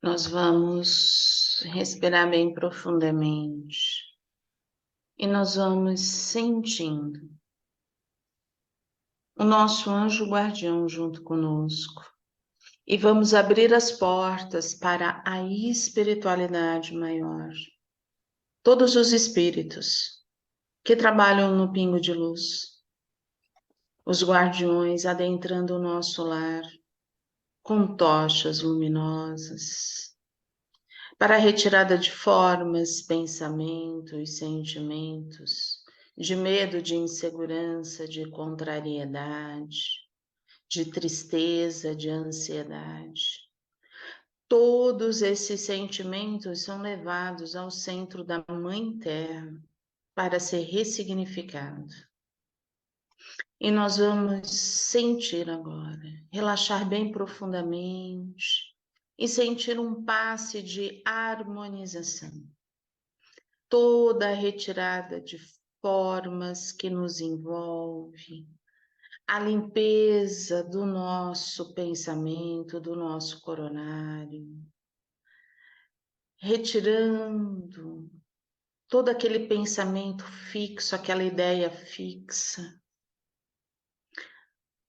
Nós vamos respirar bem profundamente e nós vamos sentindo o nosso anjo guardião junto conosco e vamos abrir as portas para a espiritualidade maior. Todos os espíritos que trabalham no pingo de luz, os guardiões adentrando o nosso lar com tochas luminosas, para a retirada de formas, pensamentos, sentimentos, de medo, de insegurança, de contrariedade, de tristeza, de ansiedade. Todos esses sentimentos são levados ao centro da Mãe Terra para ser ressignificado. E nós vamos sentir agora, relaxar bem profundamente e sentir um passe de harmonização. Toda a retirada de formas que nos envolve, a limpeza do nosso pensamento, do nosso coronário, retirando todo aquele pensamento fixo, aquela ideia fixa.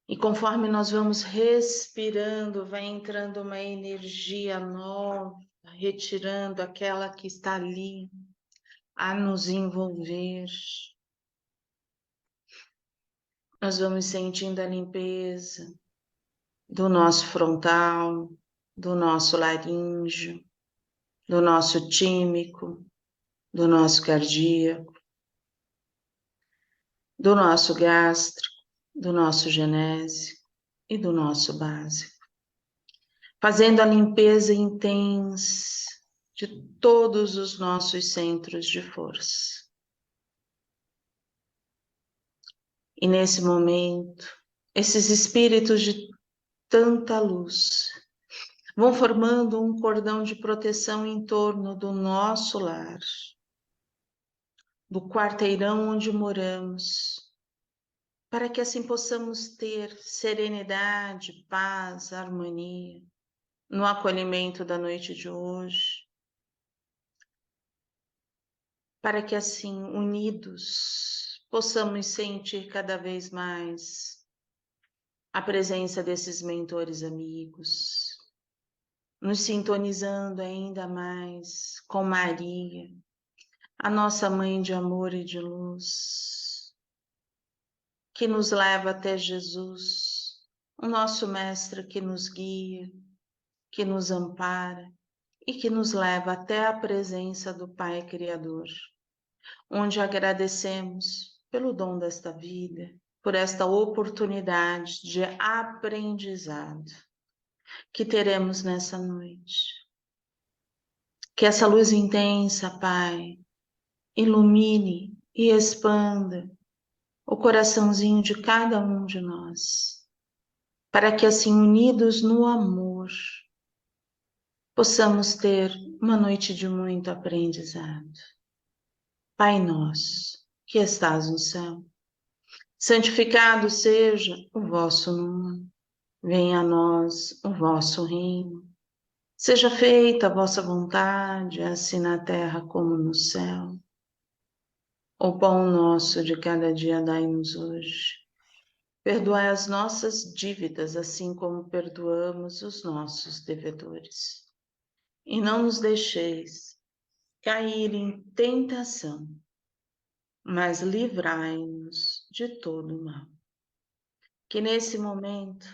E conforme nós vamos respirando, vai entrando uma energia nova, retirando aquela que está ali a nos envolver. Nós vamos sentindo a limpeza do nosso frontal, do nosso laríngeo, do nosso tímico, do nosso cardíaco, do nosso gástrico, do nosso genésico e do nosso básico. Fazendo a limpeza intensa de todos os nossos centros de força. E nesse momento, esses espíritos de tanta luz vão formando um cordão de proteção em torno do nosso lar, do quarteirão onde moramos, para que assim possamos ter serenidade, paz, harmonia no acolhimento da noite de hoje, para que assim, unidos, possamos sentir cada vez mais a presença desses mentores amigos, nos sintonizando ainda mais com Maria, a nossa mãe de amor e de luz, que nos leva até Jesus, o nosso mestre que nos guia, que nos ampara e que nos leva até a presença do Pai Criador, onde agradecemos pelo dom desta vida, por esta oportunidade de aprendizado que teremos nessa noite. Que essa luz intensa, Pai, ilumine e expanda o coraçãozinho de cada um de nós, para que assim, unidos no amor, possamos ter uma noite de muito aprendizado. Pai nosso, que estás no céu, santificado seja o vosso nome, venha a nós o vosso reino, seja feita a vossa vontade, assim na terra como no céu. O pão nosso de cada dia dai-nos hoje. Perdoai as nossas dívidas, assim como perdoamos os nossos devedores. E não nos deixeis cair em tentação, mas livrai-nos de todo o mal. Que nesse momento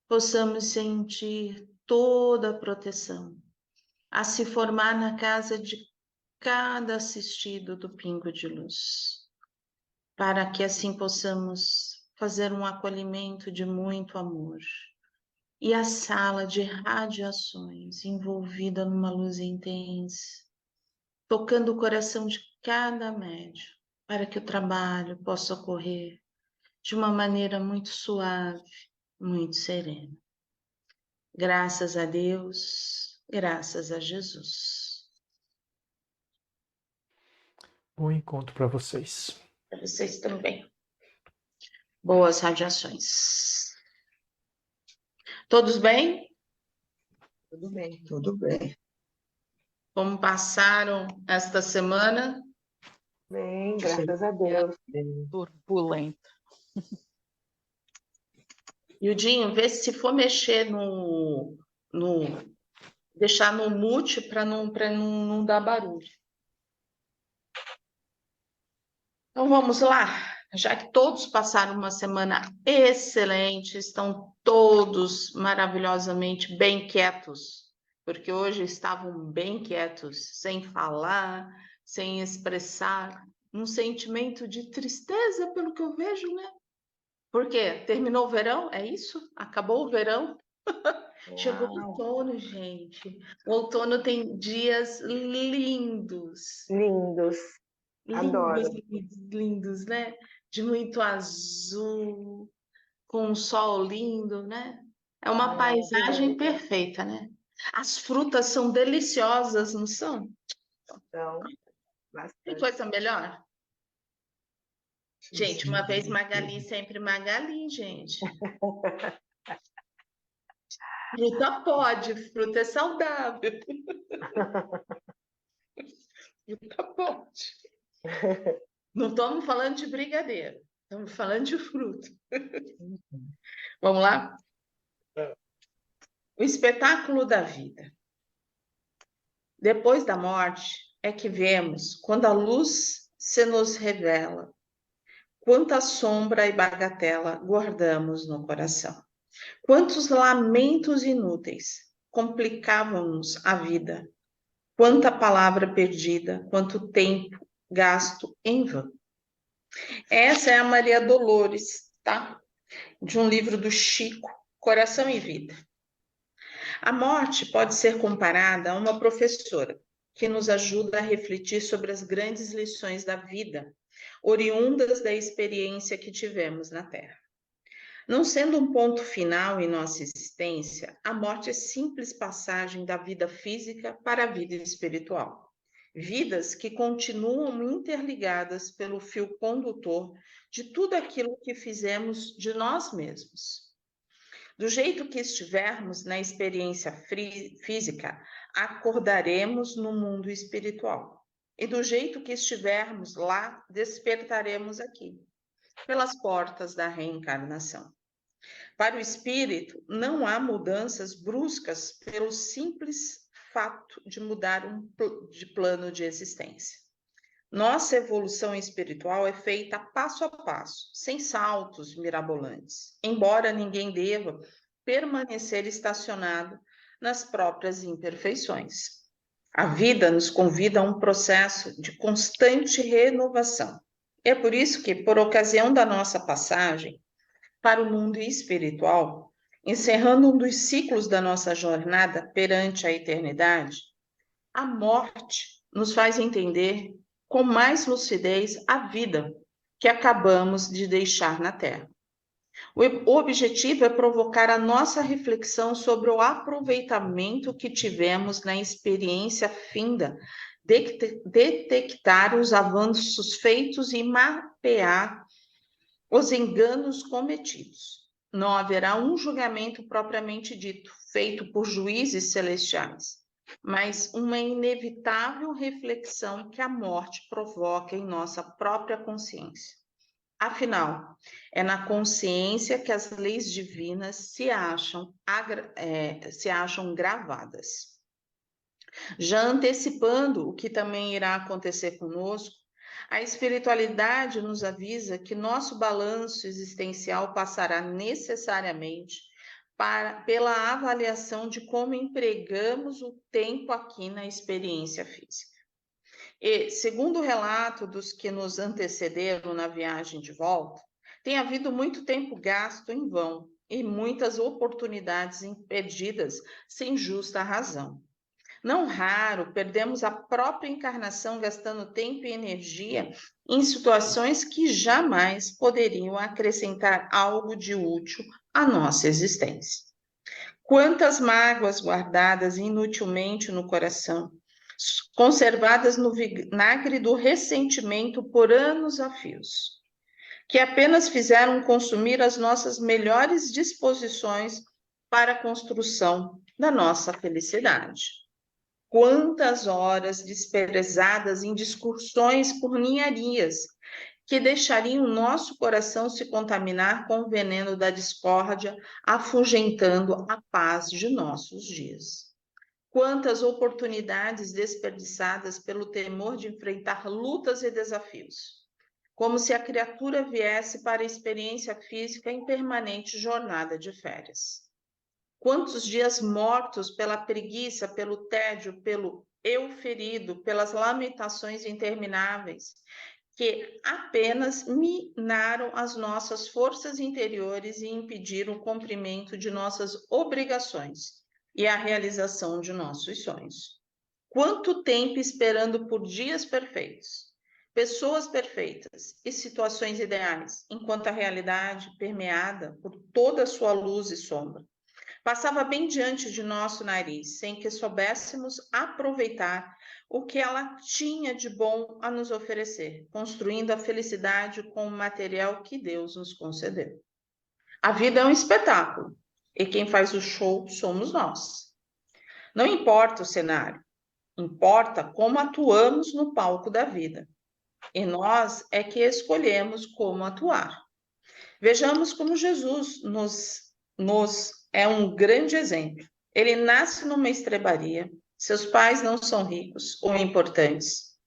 possamos sentir toda a proteção a se formar na casa de cada assistido do Pingo de Luz, para que assim possamos fazer um acolhimento de muito amor. E a sala de radiações envolvida numa luz intensa, tocando o coração de cada médium, para que o trabalho possa ocorrer de uma maneira muito suave, muito serena. Graças a Deus, graças a Jesus. Bom encontro para vocês. Para vocês também. Boas radiações. Todos bem? Tudo bem, tudo bem. Como passaram esta semana? Bem, graças a Deus. Turbulento. Yudinho, vê se for mexer deixar no mute para não dar barulho. Então vamos lá, já que todos passaram uma semana excelente, estão todos maravilhosamente bem quietos, porque hoje estavam bem quietos, sem falar, sem expressar um sentimento de tristeza, pelo que eu vejo, né? Por quê? Terminou o verão? É isso? Acabou o verão? Chegou o Uau, outono, gente. O outono tem dias lindos. lindos, Lindos, adoro. lindos, lindos, né? De muito azul, com um sol lindo, né? É uma Ai, paisagem maravilhoso. perfeita, né? As frutas são deliciosas, não são? Então, Tem bastante. coisa melhor? Gente, uma vez Magali, sempre Magali, gente. Fruta pode, fruta é saudável. Fruta pode. Não estamos falando de brigadeiro, estamos falando de fruta. Vamos lá? O espetáculo da vida. Depois da morte é que vemos quando a luz se nos revela, quanta sombra e bagatela guardamos no coração. Quantos lamentos inúteis complicavam-nos a vida, quanta palavra perdida, quanto tempo gasto em vão. Essa é a Maria Dolores, tá? De um livro do Chico, Coração e Vida. A morte pode ser comparada a uma professora que nos ajuda a refletir sobre as grandes lições da vida, oriundas da experiência que tivemos na Terra. Não sendo um ponto final em nossa existência, a morte é simples passagem da vida física para a vida espiritual. Vidas que continuam interligadas pelo fio condutor de tudo aquilo que fizemos de nós mesmos. Do jeito que estivermos na experiência física, acordaremos no mundo espiritual. E do jeito que estivermos lá, despertaremos aqui, pelas portas da reencarnação. Para o espírito, não há mudanças bruscas pelo simples fato de mudar de plano de existência. Nossa evolução espiritual é feita passo a passo, sem saltos mirabolantes, embora ninguém deva permanecer estacionado nas próprias imperfeições. A vida nos convida a um processo de constante renovação. É por isso que, por ocasião da nossa passagem para o mundo espiritual, encerrando um dos ciclos da nossa jornada perante a eternidade, a morte nos faz entender com mais lucidez a vida que acabamos de deixar na Terra. O objetivo é provocar a nossa reflexão sobre o aproveitamento que tivemos na experiência finda, detectar os avanços feitos e mapear os enganos cometidos. Não haverá um julgamento propriamente dito, feito por juízes celestiais, mas uma inevitável reflexão que a morte provoca em nossa própria consciência. Afinal, é na consciência que as leis divinas se acham gravadas. Já antecipando o que também irá acontecer conosco, a espiritualidade nos avisa que nosso balanço existencial passará necessariamente pela avaliação de como empregamos o tempo aqui na experiência física. E, segundo o relato dos que nos antecederam na viagem de volta, tem havido muito tempo gasto em vão e muitas oportunidades perdidas sem justa razão. Não raro, perdemos a própria encarnação gastando tempo e energia em situações que jamais poderiam acrescentar algo de útil à nossa existência. Quantas mágoas guardadas inutilmente no coração, conservadas no vinagre do ressentimento por anos a fios, que apenas fizeram consumir as nossas melhores disposições para a construção da nossa felicidade. Quantas horas desprezadas em discussões por ninharias, que deixariam o nosso coração se contaminar com o veneno da discórdia, afugentando a paz de nossos dias. Quantas oportunidades desperdiçadas pelo temor de enfrentar lutas e desafios, como se a criatura viesse para a experiência física em permanente jornada de férias. Quantos dias mortos pela preguiça, pelo tédio, pelo eu ferido, pelas lamentações intermináveis, que apenas minaram as nossas forças interiores e impediram o cumprimento de nossas obrigações e a realização de nossos sonhos. Quanto tempo esperando por dias perfeitos, pessoas perfeitas e situações ideais, enquanto a realidade, permeada por toda a sua luz e sombra, passava bem diante de nosso nariz, sem que soubéssemos aproveitar o que ela tinha de bom a nos oferecer, construindo a felicidade com o material que Deus nos concedeu. A vida é um espetáculo, e quem faz o show somos nós. Não importa o cenário, importa como atuamos no palco da vida. E nós é que escolhemos como atuar. Vejamos como Jesus nos é um grande exemplo. Ele nasce numa estrebaria, seus pais não são ricos ou importantes.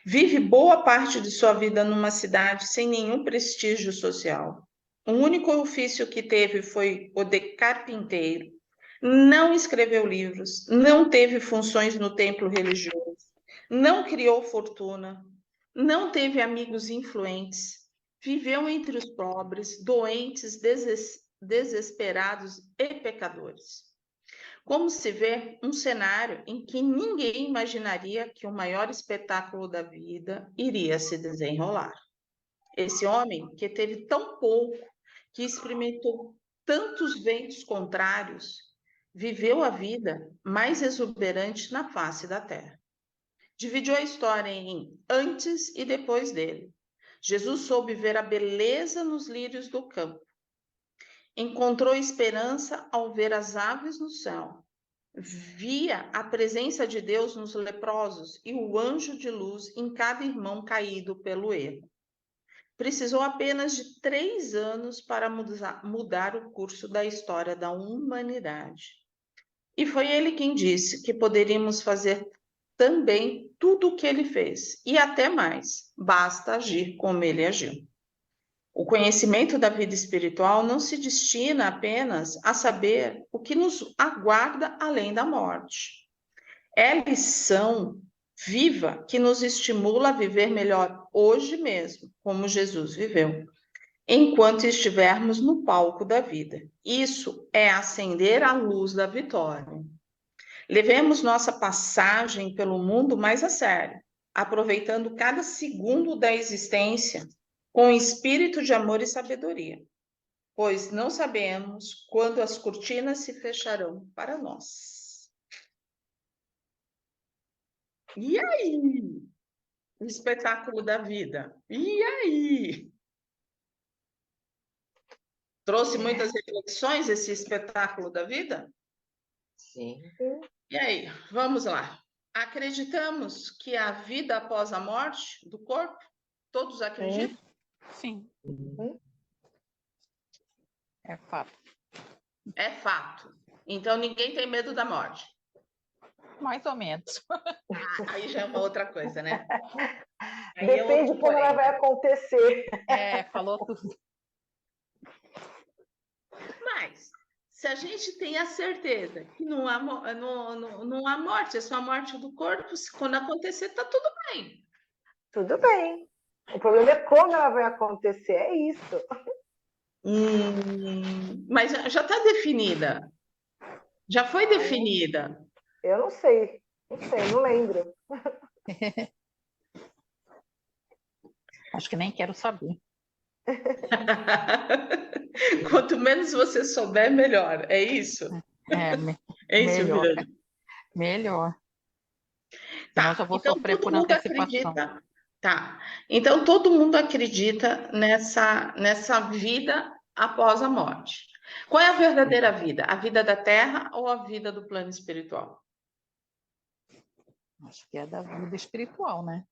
Vive boa parte de sua vida numa cidade sem nenhum prestígio social. O único ofício que teve foi o de carpinteiro. Não escreveu livros, não teve funções no templo religioso, não criou fortuna, não teve amigos influentes, viveu entre os pobres, doentes, desesperados e pecadores. Como se vê, um cenário em que ninguém imaginaria que o maior espetáculo da vida iria se desenrolar. Esse homem que teve tão pouco, que experimentou tantos ventos contrários, viveu a vida mais exuberante na face da terra. Dividiu a história em antes e depois dele. Jesus soube ver a beleza nos lírios do campo. Encontrou esperança ao ver as aves no céu. Via a presença de Deus nos leprosos e o anjo de luz em cada irmão caído pelo erro. Precisou apenas de 3 anos para mudar o curso da história da humanidade. E foi ele quem disse que poderíamos fazer também tudo o que ele fez, e até mais, basta agir como ele agiu. O conhecimento da vida espiritual não se destina apenas a saber o que nos aguarda além da morte. É lição viva que nos estimula a viver melhor hoje mesmo, como Jesus viveu, enquanto estivermos no palco da vida. Isso é acender a luz da vitória. Levemos nossa passagem pelo mundo mais a sério, aproveitando cada segundo da existência com espírito de amor e sabedoria, pois não sabemos quando as cortinas se fecharão para nós. E aí? O espetáculo da vida. E aí? Trouxe muitas reflexões esse espetáculo da vida? Sim. E aí, vamos lá. Acreditamos que há vida após a morte do corpo? Todos acreditam? Sim. É fato. É fato. Então ninguém tem medo da morte. Mais ou menos. Aí já é uma outra coisa, né? Aí Depende de quando ela vai acontecer. Falou tudo. Mas, se a gente tem a certeza que não há morte, é só a morte do corpo, quando acontecer, tá tudo bem. Tudo bem. O problema é como ela vai acontecer, é isso. Mas já está definida. Já foi definida. Eu não sei, não lembro. Acho que nem quero saber. Quanto menos você souber, melhor. É isso? É isso, melhor. Miranda? Melhor. Tá. Senão eu vou Então, sofrer todo por mundo antecipação. acredita. Tá. Então, todo mundo acredita nessa vida após a morte. Qual é a verdadeira vida? A vida da Terra ou a vida do plano espiritual? Acho que é da vida espiritual, né?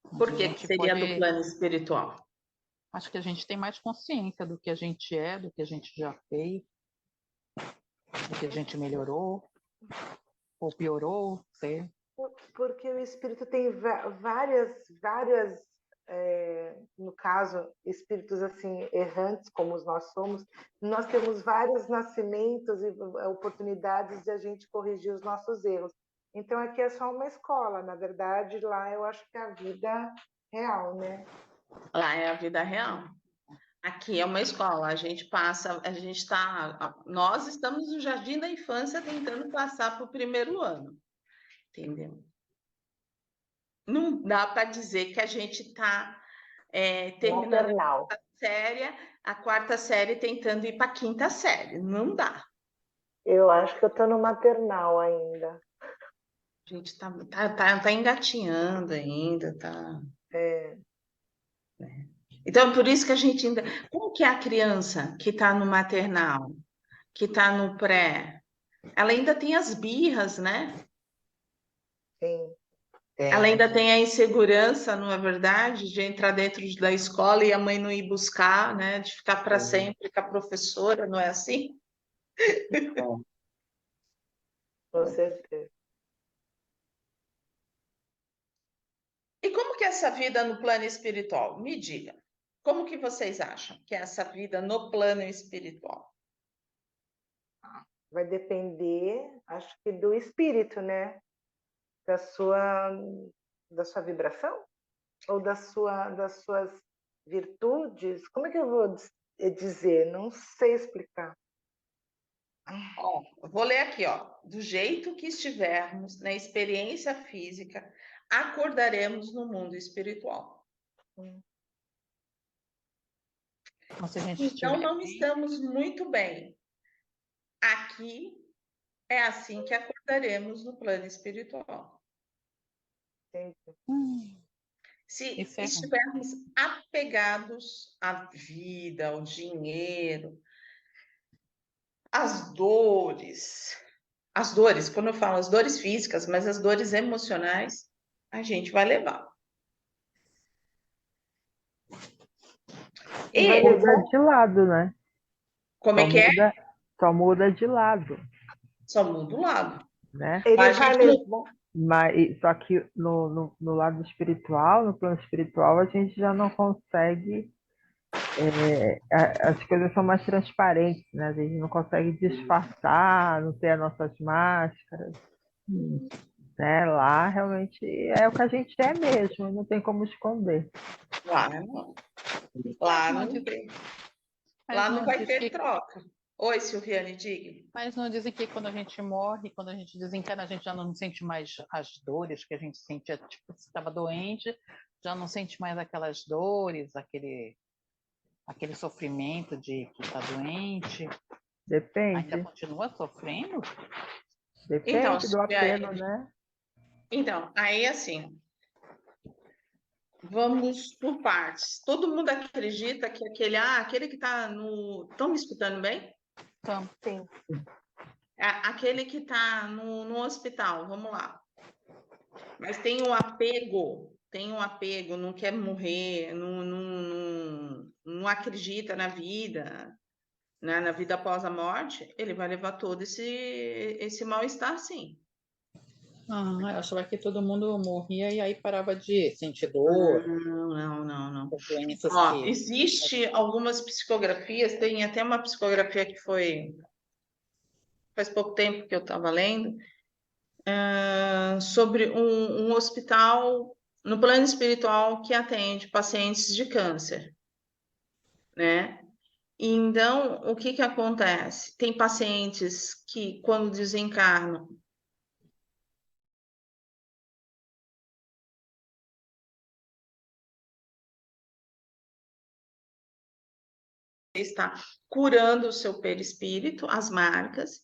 Onde Por a que gente seria do pode. plano espiritual? Acho que a gente tem mais consciência do que a gente é, do que a gente já fez, do que a gente melhorou ou piorou, sei. Porque o espírito tem várias, no caso, espíritos assim errantes, como nós somos, nós temos vários nascimentos e oportunidades de a gente corrigir os nossos erros. Então aqui é só uma escola, na verdade, lá eu acho que é a vida real, né? Lá é a vida real. Aqui é uma escola, a gente passa, nós estamos no jardim da infância tentando passar para o primeiro ano, entendeu? Não dá para dizer que a gente está terminando Maternal. a quarta série tentando ir para a quinta série, não dá. Eu acho que eu estou no maternal ainda. A gente tá engatinhando ainda, tá. É, Então, por isso que a gente ainda. Como que é a criança que está no maternal, que está no pré? Ela ainda tem as birras, né? sim. Ela ainda tem a insegurança, não é verdade? De entrar dentro da escola e a mãe não ir buscar, né? De ficar para sempre com a professora, não é assim? Com certeza. E como que é essa vida no plano espiritual? Me diga. Como que vocês acham que é essa vida no plano espiritual? Vai depender, acho que do espírito, né? Da sua, da sua vibração? Ou das suas virtudes? Como é que eu vou dizer? Não sei explicar. Ó, eu vou ler aqui, ó. Do jeito que estivermos na experiência física, acordaremos no mundo espiritual. Então, se a gente Então, estiver não bem, estamos muito bem. Aqui é assim que acordaremos no plano espiritual. Se isso é ruim. estivermos apegados à vida, ao dinheiro, às dores, quando eu falo as dores físicas, mas as dores emocionais, a gente vai levar. Vai E Muda levar. de lado, né? como Só é que é? muda, só muda de lado, Só muda o lado. né? Ele Mas a vai gente não. levar. Mas só que no lado espiritual, no plano espiritual, a gente já não consegue. As coisas são mais transparentes, né? A gente não consegue disfarçar, não ter as nossas máscaras, né? Lá realmente é o que a gente é mesmo, não tem como esconder. Lá não. Lá Não não diz- tem. Mas Lá não não vai diz ter que, troca. Oi, Silviane, diga. mas não dizem que quando a gente morre, quando a gente desencarna, a gente já não sente mais as dores que a gente sentia, tipo, se estava doente, já não sente mais aquelas dores, aquele sofrimento de que está doente. Ainda Depende, continua sofrendo? Então, depende do apelo, Silviane, né? então, aí assim, vamos por partes. Todo mundo acredita que aquele que está no. Estão me escutando bem? Então, Sim. Aquele que está no hospital, vamos lá. Mas tem um apego, não quer morrer, não acredita na vida, né? Na vida após a morte, ele vai levar todo esse mal-estar, sim. eu achava que todo mundo morria e aí parava de sentir dor, Não. as doenças Ó, que. existe algumas psicografias, tem até uma psicografia que foi faz pouco tempo que eu estava lendo, sobre um hospital no plano espiritual que atende pacientes de câncer, né? Então, o que que acontece? Tem pacientes que, quando desencarnam, está curando o seu perispírito, as marcas,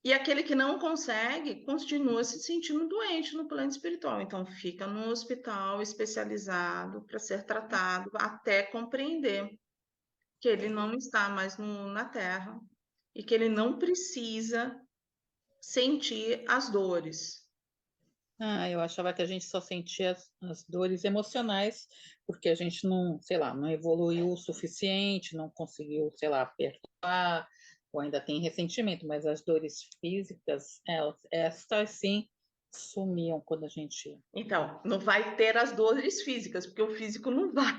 e aquele que não consegue continua se sentindo doente no plano espiritual. Então, fica num hospital especializado para ser tratado até compreender. que ele não está mais na Terra e que ele não precisa sentir as dores. Ah, eu achava que a gente só sentia as dores emocionais, porque a gente não, sei lá, não evoluiu o suficiente, não conseguiu, sei lá, perdoar, ou ainda tem ressentimento, mas as dores físicas, essas sim sumiam quando a gente. Então, não vai ter as dores físicas, porque o físico não vai.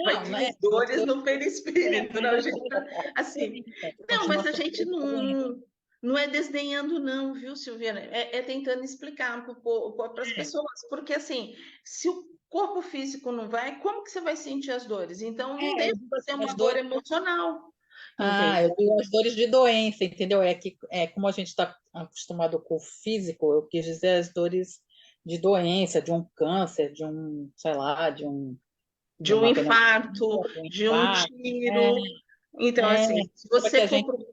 Vai Não, ter né? as dores no perispírito. Mas Não, a as gente dores tá, assim, não, continua mas a gente sendo doença. não é desdenhando, não, viu, Silviana? É tentando explicar para as pessoas, porque assim, se o corpo físico não vai, como que você vai sentir as dores? Então, não Eu deixa digo de ser assim, uma as dor dores. emocional, Ah, entende? eu digo as dores de doença, entendeu? É que como a gente está acostumado com o físico, eu quis dizer as dores de doença, de um câncer, de um, sei lá, de De um uma pneumonia, infarto, de um de um infarto. tiro. Então, É, assim, se para que você a for gente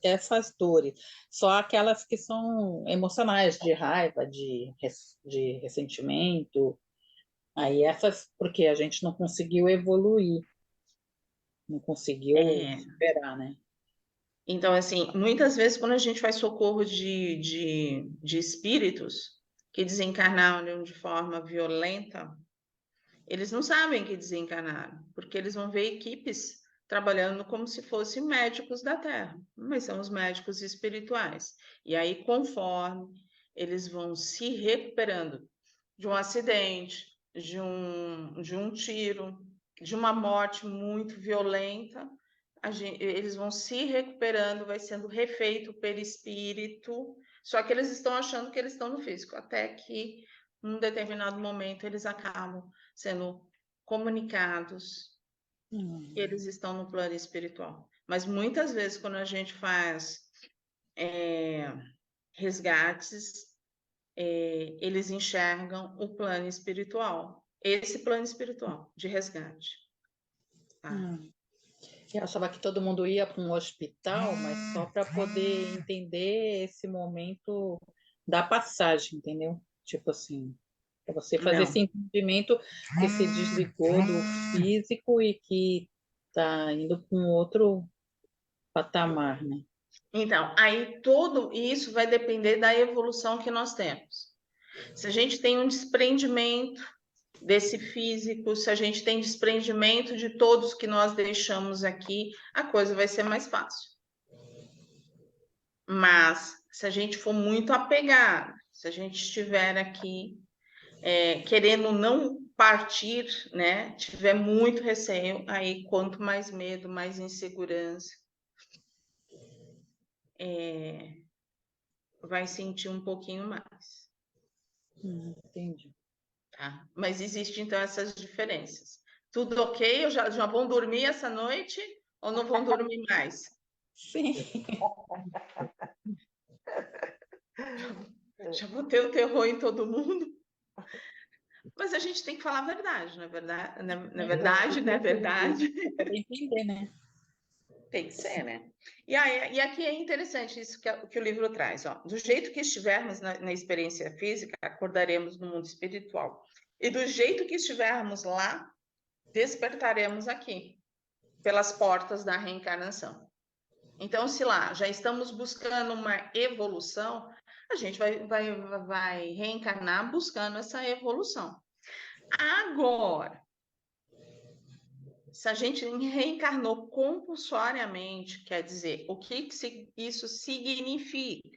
essas dores, só aquelas que são emocionais, de raiva, de ressentimento, aí essas, porque a gente não conseguiu evoluir, não conseguiu é, superar, né? então, assim, muitas vezes quando a gente faz socorro de espíritos que desencarnaram de forma violenta, eles não sabem que desencarnaram, porque eles vão ver equipes trabalhando como se fossem médicos da Terra, mas são os médicos espirituais. E aí, conforme eles vão se recuperando de um acidente, de um tiro, de uma morte muito violenta, eles vão se recuperando, vai sendo refeito o perispírito, só que eles estão achando que eles estão no físico, até que, num determinado momento, eles acabam sendo comunicados que eles estão no plano espiritual. Mas muitas vezes, quando a gente faz resgates, eles enxergam o plano espiritual, esse plano espiritual de resgate. Tá? Eu achava que todo mundo ia para um hospital, mas só para poder entender esse momento da passagem, entendeu? Tipo assim, para você fazer esse Não. entendimento que se desligou do físico e que está indo para um outro patamar, né? Então, aí tudo isso vai depender da evolução que nós temos. Se a gente tem um desprendimento desse físico, se a gente tem desprendimento de todos que nós deixamos aqui, a coisa vai ser mais fácil. Mas se a gente for muito apegado, se a gente estiver aqui querendo não partir, né, tiver muito receio, aí quanto mais medo, mais insegurança, vai sentir um pouquinho mais. Entendi. Tá? Mas existem, então, essas diferenças. Tudo ok? Já vão dormir essa noite ou não vão dormir mais? Sim. Já vou ter o terror em todo mundo? Mas a gente tem que falar a verdade, não é verdade? Não é verdade, não é verdade? Para entender, né? Tem que ser, né? E aqui é interessante isso que o livro traz. Ó. Do jeito que estivermos na experiência física, acordaremos no mundo espiritual. E do jeito que estivermos lá, despertaremos aqui, pelas portas da reencarnação. Então, se lá já estamos buscando uma evolução, a gente vai reencarnar buscando essa evolução. Agora, se a gente reencarnou compulsoriamente, quer dizer, o que isso significa?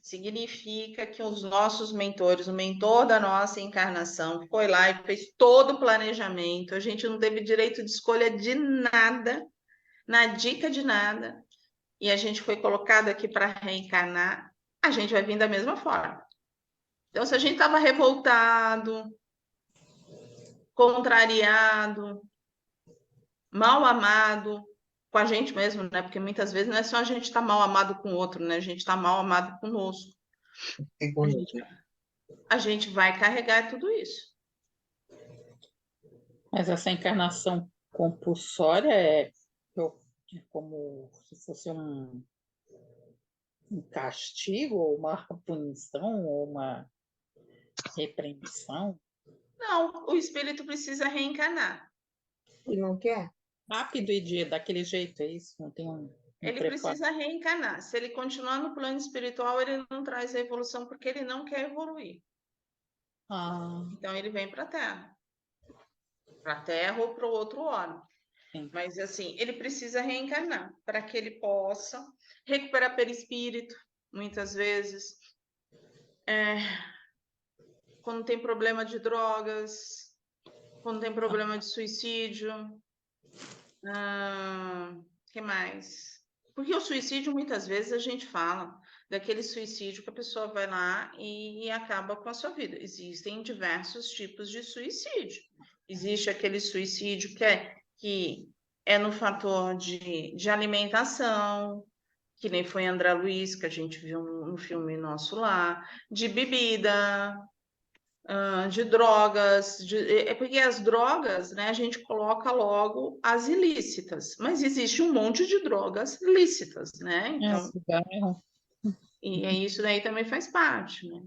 Significa que os nossos mentores, o mentor da nossa encarnação, foi lá e fez todo o planejamento, a gente não teve direito de escolha de nada, na dica de nada, e a gente foi colocado aqui para reencarnar, a gente vai vir da mesma forma. Então, se a gente estava revoltado, contrariado, mal amado, com a gente mesmo, né? Porque muitas vezes não é só a gente estar mal amado com o outro, né? A gente está mal amado conosco. A gente vai carregar tudo isso. Mas essa encarnação compulsória é como se fosse um castigo, ou uma punição, ou uma repreensão. Não, o espírito precisa reencarnar. E não quer? rápido e daquele jeito, é isso? Não tem um Ele preparo? precisa reencarnar. Se ele continuar no plano espiritual, ele não traz a evolução porque ele não quer evoluir. Ah, Então ele vem para a Terra. Para a Terra ou para o outro órgão. sim. Mas assim, ele precisa reencarnar para que ele possa recuperar perispírito, muitas vezes. Quando tem problema de drogas, quando tem problema de suicídio. Que mais? Porque o suicídio, muitas vezes, a gente fala daquele suicídio que a pessoa vai lá e acaba com a sua vida. Existem diversos tipos de suicídio. Existe aquele suicídio que é no fator de alimentação, que nem foi André Luiz, que a gente viu no filme nosso lá, de bebida, de drogas, é porque as drogas, né, a gente coloca logo as ilícitas, mas existe um monte de drogas lícitas, né? Então, Cigarro. e isso daí também faz parte, né?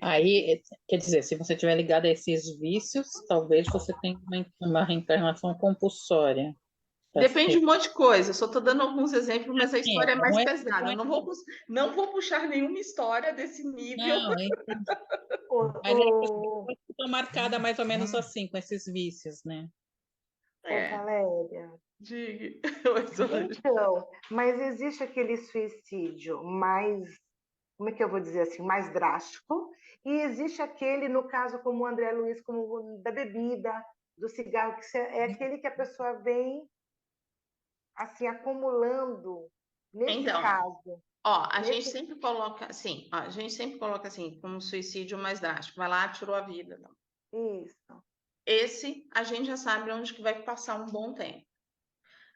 Aí, quer dizer, se você estiver ligado a esses vícios, talvez você tenha uma reencarnação compulsória. Tá Depende de certo. um monte de coisa. Só estou dando alguns exemplos, mas a história é mais não é, pesada. Eu não vou puxar nenhuma história desse nível. não, mas Ô, estão marcada mais ou menos assim, com esses vícios, né? Valéria, Diga. Oi, Solange. então, mas existe aquele suicídio mais, como é que eu vou dizer assim, mais drástico, e existe aquele, no caso, como o André Luiz, como da bebida, do cigarro, é aquele que a pessoa vem, assim, acumulando, nesse Então, caso. ó, a gente Nesse... sempre coloca assim, ó, a gente sempre coloca assim, como suicídio mais drástico. Vai lá, tirou a vida. Não. Isso. Esse, a gente já sabe onde que vai passar um bom tempo,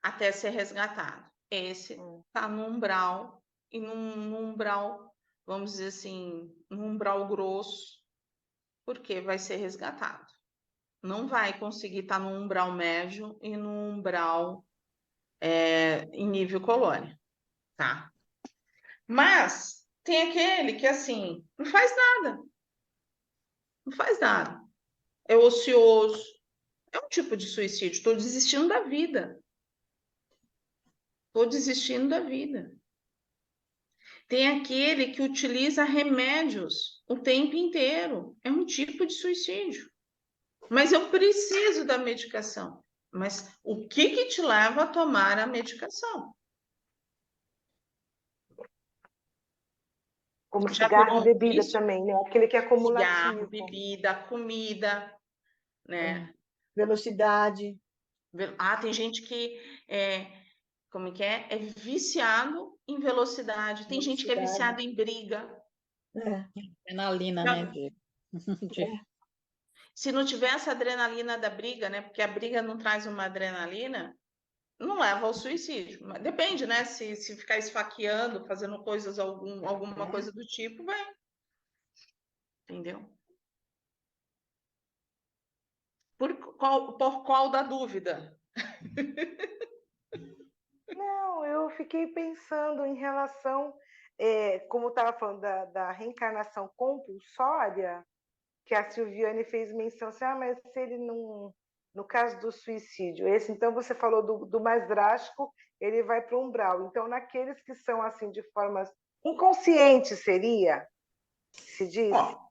até ser resgatado. Esse tá no umbral, e num umbral, vamos dizer assim, num umbral grosso, porque vai ser resgatado. Não vai conseguir estar no umbral médio e no umbral em nível colônia, tá? Mas tem aquele que, assim, não faz nada. Não faz nada. É ocioso. É um tipo de suicídio. Estou desistindo da vida. Estou desistindo da vida. Tem aquele que utiliza remédios o tempo inteiro. É um tipo de suicídio. Mas eu preciso da medicação. Mas o que te leva a tomar a medicação? Como Já cigarro virou e um bebida vício? também, né? Aquele que é Cigarro, acumulativo. bebida, comida, né? Velocidade. Tem gente que como que é? É viciado em velocidade. Tem gente que é viciada em briga. É. Adrenalina, Já- né? Se não tivesse a adrenalina da briga, né? Porque a briga não traz uma adrenalina, não leva ao suicídio. Mas depende, né? Se ficar esfaqueando, fazendo coisas, alguma coisa do tipo, vai. Entendeu? Por qual da dúvida? Não, eu fiquei pensando em relação, como estava falando da reencarnação compulsória, que a Silviane fez menção, assim, mas se ele não, no caso do suicídio, esse, então você falou do mais drástico, ele vai para o umbral. Então, naqueles que são assim de formas inconscientes, seria, se diz? Ó,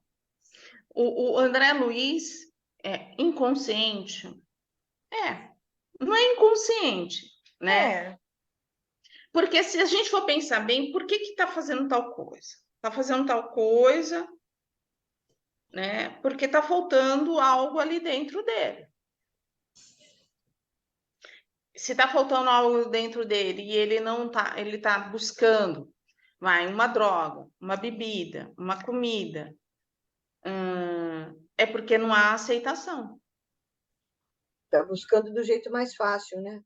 o André Luiz é inconsciente. Não é inconsciente, né? Porque se a gente for pensar bem, por que está fazendo tal coisa? Está fazendo tal coisa, né? Porque está faltando algo ali dentro dele. Se está faltando algo dentro dele e ele não tá, ele está buscando, uma droga, uma bebida, uma comida, é porque não há aceitação. Está buscando do jeito mais fácil, né?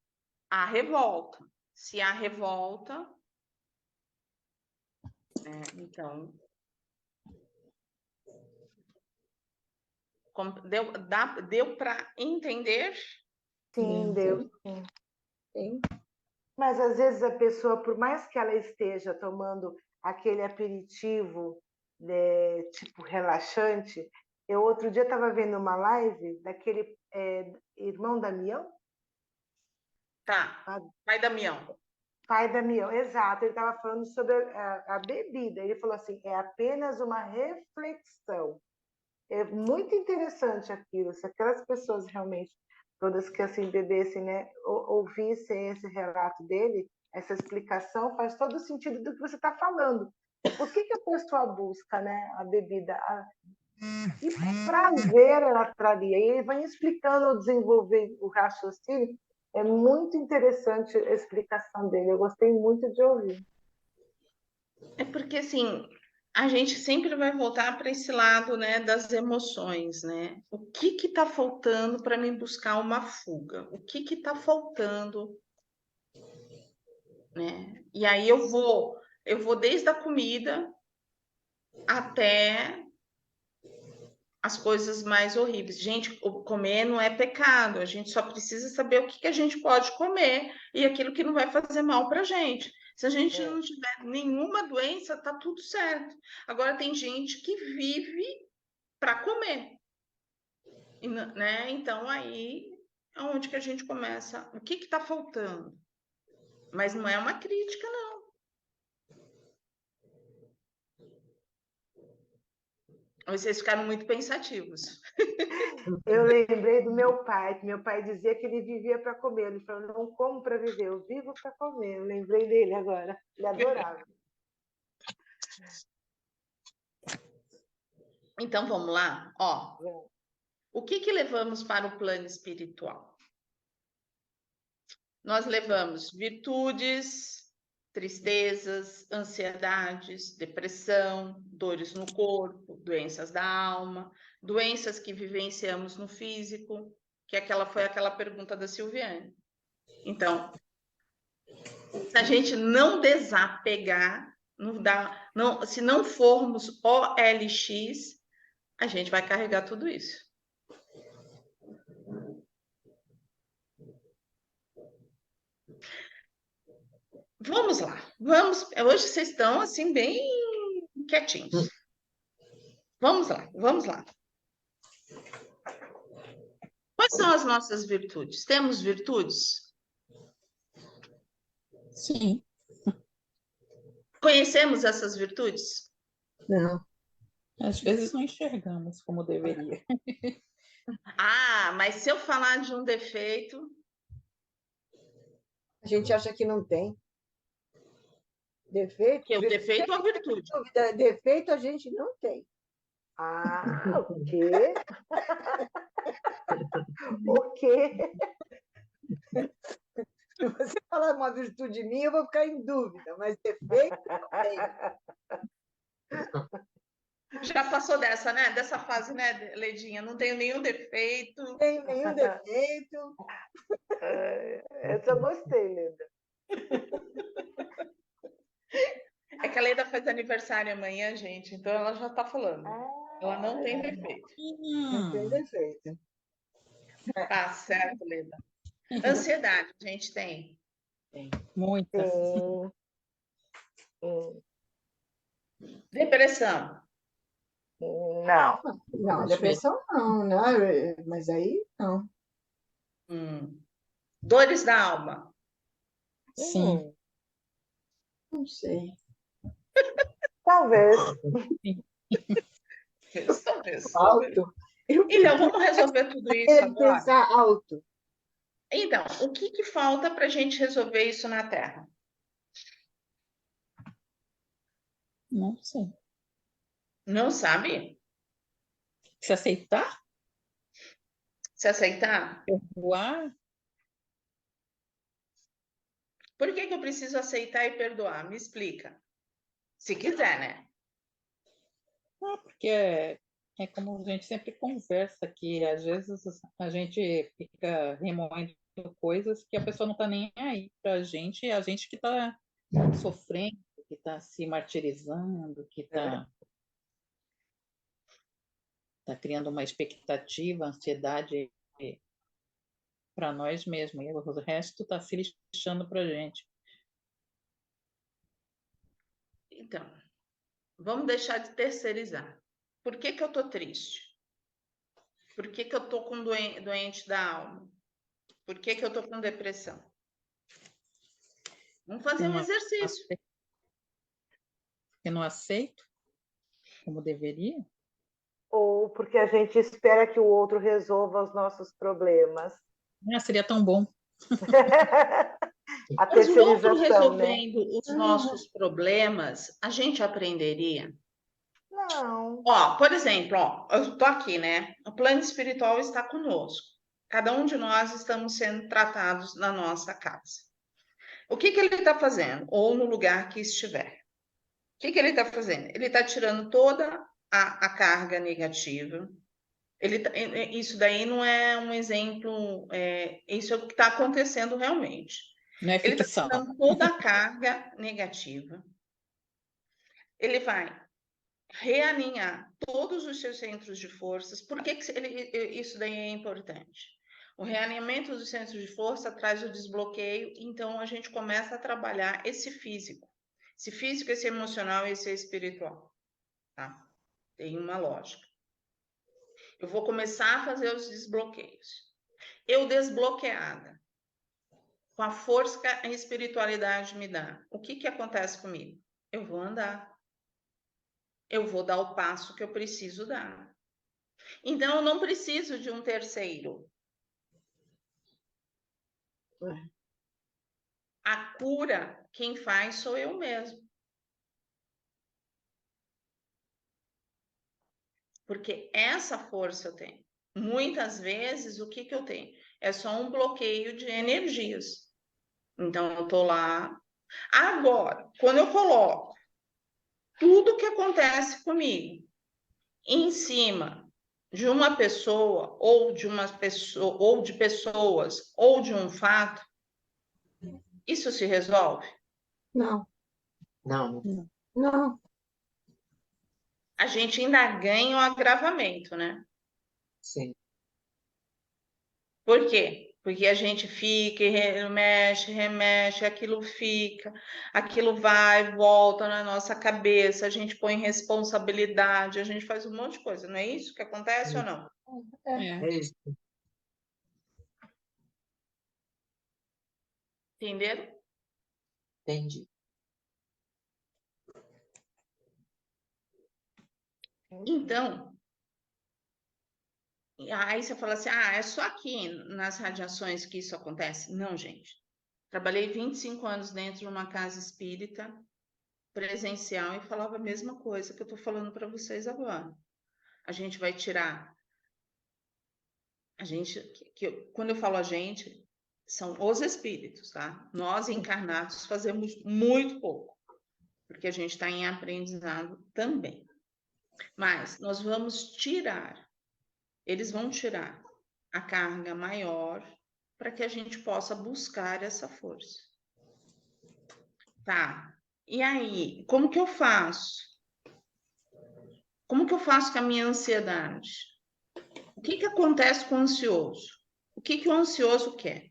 Há revolta. Se há revolta, então deu para entender? Sim, Deus. Sim. Mas às vezes a pessoa, por mais que ela esteja tomando aquele aperitivo, tipo relaxante, Eu outro dia estava vendo uma live daquele irmão Damião, Tá. Pai Damião. pai Damião, exato. Ele estava falando sobre a bebida. Ele falou assim: é apenas uma reflexão. É muito interessante aquilo. Se aquelas pessoas realmente, todas que assim bebessem, né, ouvissem esse relato dele, essa explicação, faz todo o sentido do que você está falando. Por que a pessoa busca, né, a bebida? E prazer ela traria. E ele vai explicando, desenvolver o raciocínio. É muito interessante a explicação dele. Eu gostei muito de ouvir. É porque, assim, a gente sempre vai voltar para esse lado, né, das emoções, né? O que está faltando para mim buscar uma fuga? O que está faltando, né? E aí eu vou desde a comida até as coisas mais horríveis. Gente, comer não é pecado, a gente só precisa saber o que a gente pode comer e aquilo que não vai fazer mal para a gente. Se a gente não tiver nenhuma doença, tá tudo certo. Agora, tem gente que vive para comer, né? Então, aí é onde que a gente começa. O que está faltando? Mas não é uma crítica, não. Vocês ficaram muito pensativos. Eu lembrei do meu pai, que meu pai dizia que ele vivia para comer. Ele falou: não como para viver, eu vivo para comer. Eu lembrei dele agora. Ele adorava. Então, vamos lá? Ó, o que levamos para o plano espiritual? Nós levamos virtudes, tristezas, ansiedades, depressão, dores no corpo, doenças da alma, doenças que vivenciamos no físico, que foi aquela pergunta da Silviane. Então, se a gente não desapegar, se não formos OLX, a gente vai carregar tudo isso. Vamos lá, vamos. Hoje vocês estão assim bem quietinhos. Vamos lá, vamos lá. Quais são as nossas virtudes? Temos virtudes? Sim. Conhecemos essas virtudes? Não. Às vezes não enxergamos como deveria. Ah, mas se eu falar de um defeito, A gente acha que não tem. Defeito? que é o defeito ou a virtude? Defeito a gente não tem. Ah, o quê? O quê? Se você falar uma virtude minha, eu vou ficar em dúvida, mas defeito não tem. Já passou dessa, né? Dessa fase, né, Ledinha? Não tenho nenhum defeito. Não tenho nenhum defeito. Essa eu gostei, Leda. É que a Leda faz aniversário amanhã, gente, então ela já tá falando. Ela não tem defeito. Não tem defeito. Tá certo, Leda. Ansiedade, a gente tem. Muitas. Depressão. Não. Não, depressão não, né? Mas aí não. Dores da alma. Sim. Não sei. Talvez. Talvez. Alto. Então, vamos resolver tudo isso Ele agora? pensar alto. Então, o que falta para a gente resolver isso na Terra? Não sei. Não sabe? Se aceitar, Se aceitar? perdoar, Por que eu preciso aceitar e perdoar? Me explica. Se quiser, né? porque é como a gente sempre conversa, que às vezes a gente fica remoendo coisas que a pessoa não está nem aí para a gente que está sofrendo, que está se martirizando, que está criando uma expectativa, ansiedade para nós mesmos, e o resto está se lixando para a gente. Então, vamos deixar de terceirizar. Por que eu estou triste? Por que eu tô com doente da alma? Por que eu tô com depressão? Vamos fazer um exercício. Eu não aceito como deveria? Ou porque a gente espera que o outro resolva os nossos problemas. Seria tão bom. A Mas o outro terceirização, né? resolvendo os nossos problemas, a gente aprenderia? Não. Ó, por exemplo, ó, eu tô aqui, né? O plano espiritual está conosco. Cada um de nós estamos sendo tratados na nossa casa. O que ele está fazendo? Ou no lugar que estiver. O que ele está fazendo? Ele está tirando toda a carga negativa. Isso daí não é um exemplo, isso é o que está acontecendo realmente. Não é Ele está ficção. tirando toda a carga negativa. Ele vai realinhar todos os seus centros de forças. Por que isso daí é importante? O realinhamento dos centros de força traz o desbloqueio, então a gente começa a trabalhar esse físico, esse emocional e esse espiritual, tá? Tem uma lógica. Eu vou começar a fazer os desbloqueios. Eu desbloqueada, com a força que a espiritualidade me dá, o que acontece comigo? Eu vou andar. Eu vou dar o passo que eu preciso dar. Então, eu não preciso de um terceiro. A cura, quem faz sou eu mesmo. Porque essa força eu tenho. Muitas vezes, o que eu tenho? É só um bloqueio de energias. Então, eu tô lá. Agora, quando eu coloco tudo que acontece comigo em cima de uma pessoa, ou de pessoas, ou de um fato, isso se resolve? Não, não. A gente ainda ganha um agravamento, né? Sim. Por quê? Porque a gente fica e remexe, aquilo fica, aquilo vai, volta na nossa cabeça, a gente põe responsabilidade, a gente faz um monte de coisa, não é isso que acontece ou não? É isso. Entenderam? Entendi. Então, aí você fala assim, é só aqui nas radiações que isso acontece? Não, gente. Trabalhei 25 anos dentro de uma casa espírita, presencial, e falava a mesma coisa que eu estou falando para vocês agora. A gente vai tirar. Quando eu falo a gente, são os espíritos, tá? Nós encarnados fazemos muito pouco, porque a gente está em aprendizado também. Mas nós vamos tirar, eles vão tirar a carga maior para que a gente possa buscar essa força. Tá? E aí, como que eu faço? Como que eu faço com a minha ansiedade? O que acontece com o ansioso? O que o ansioso quer?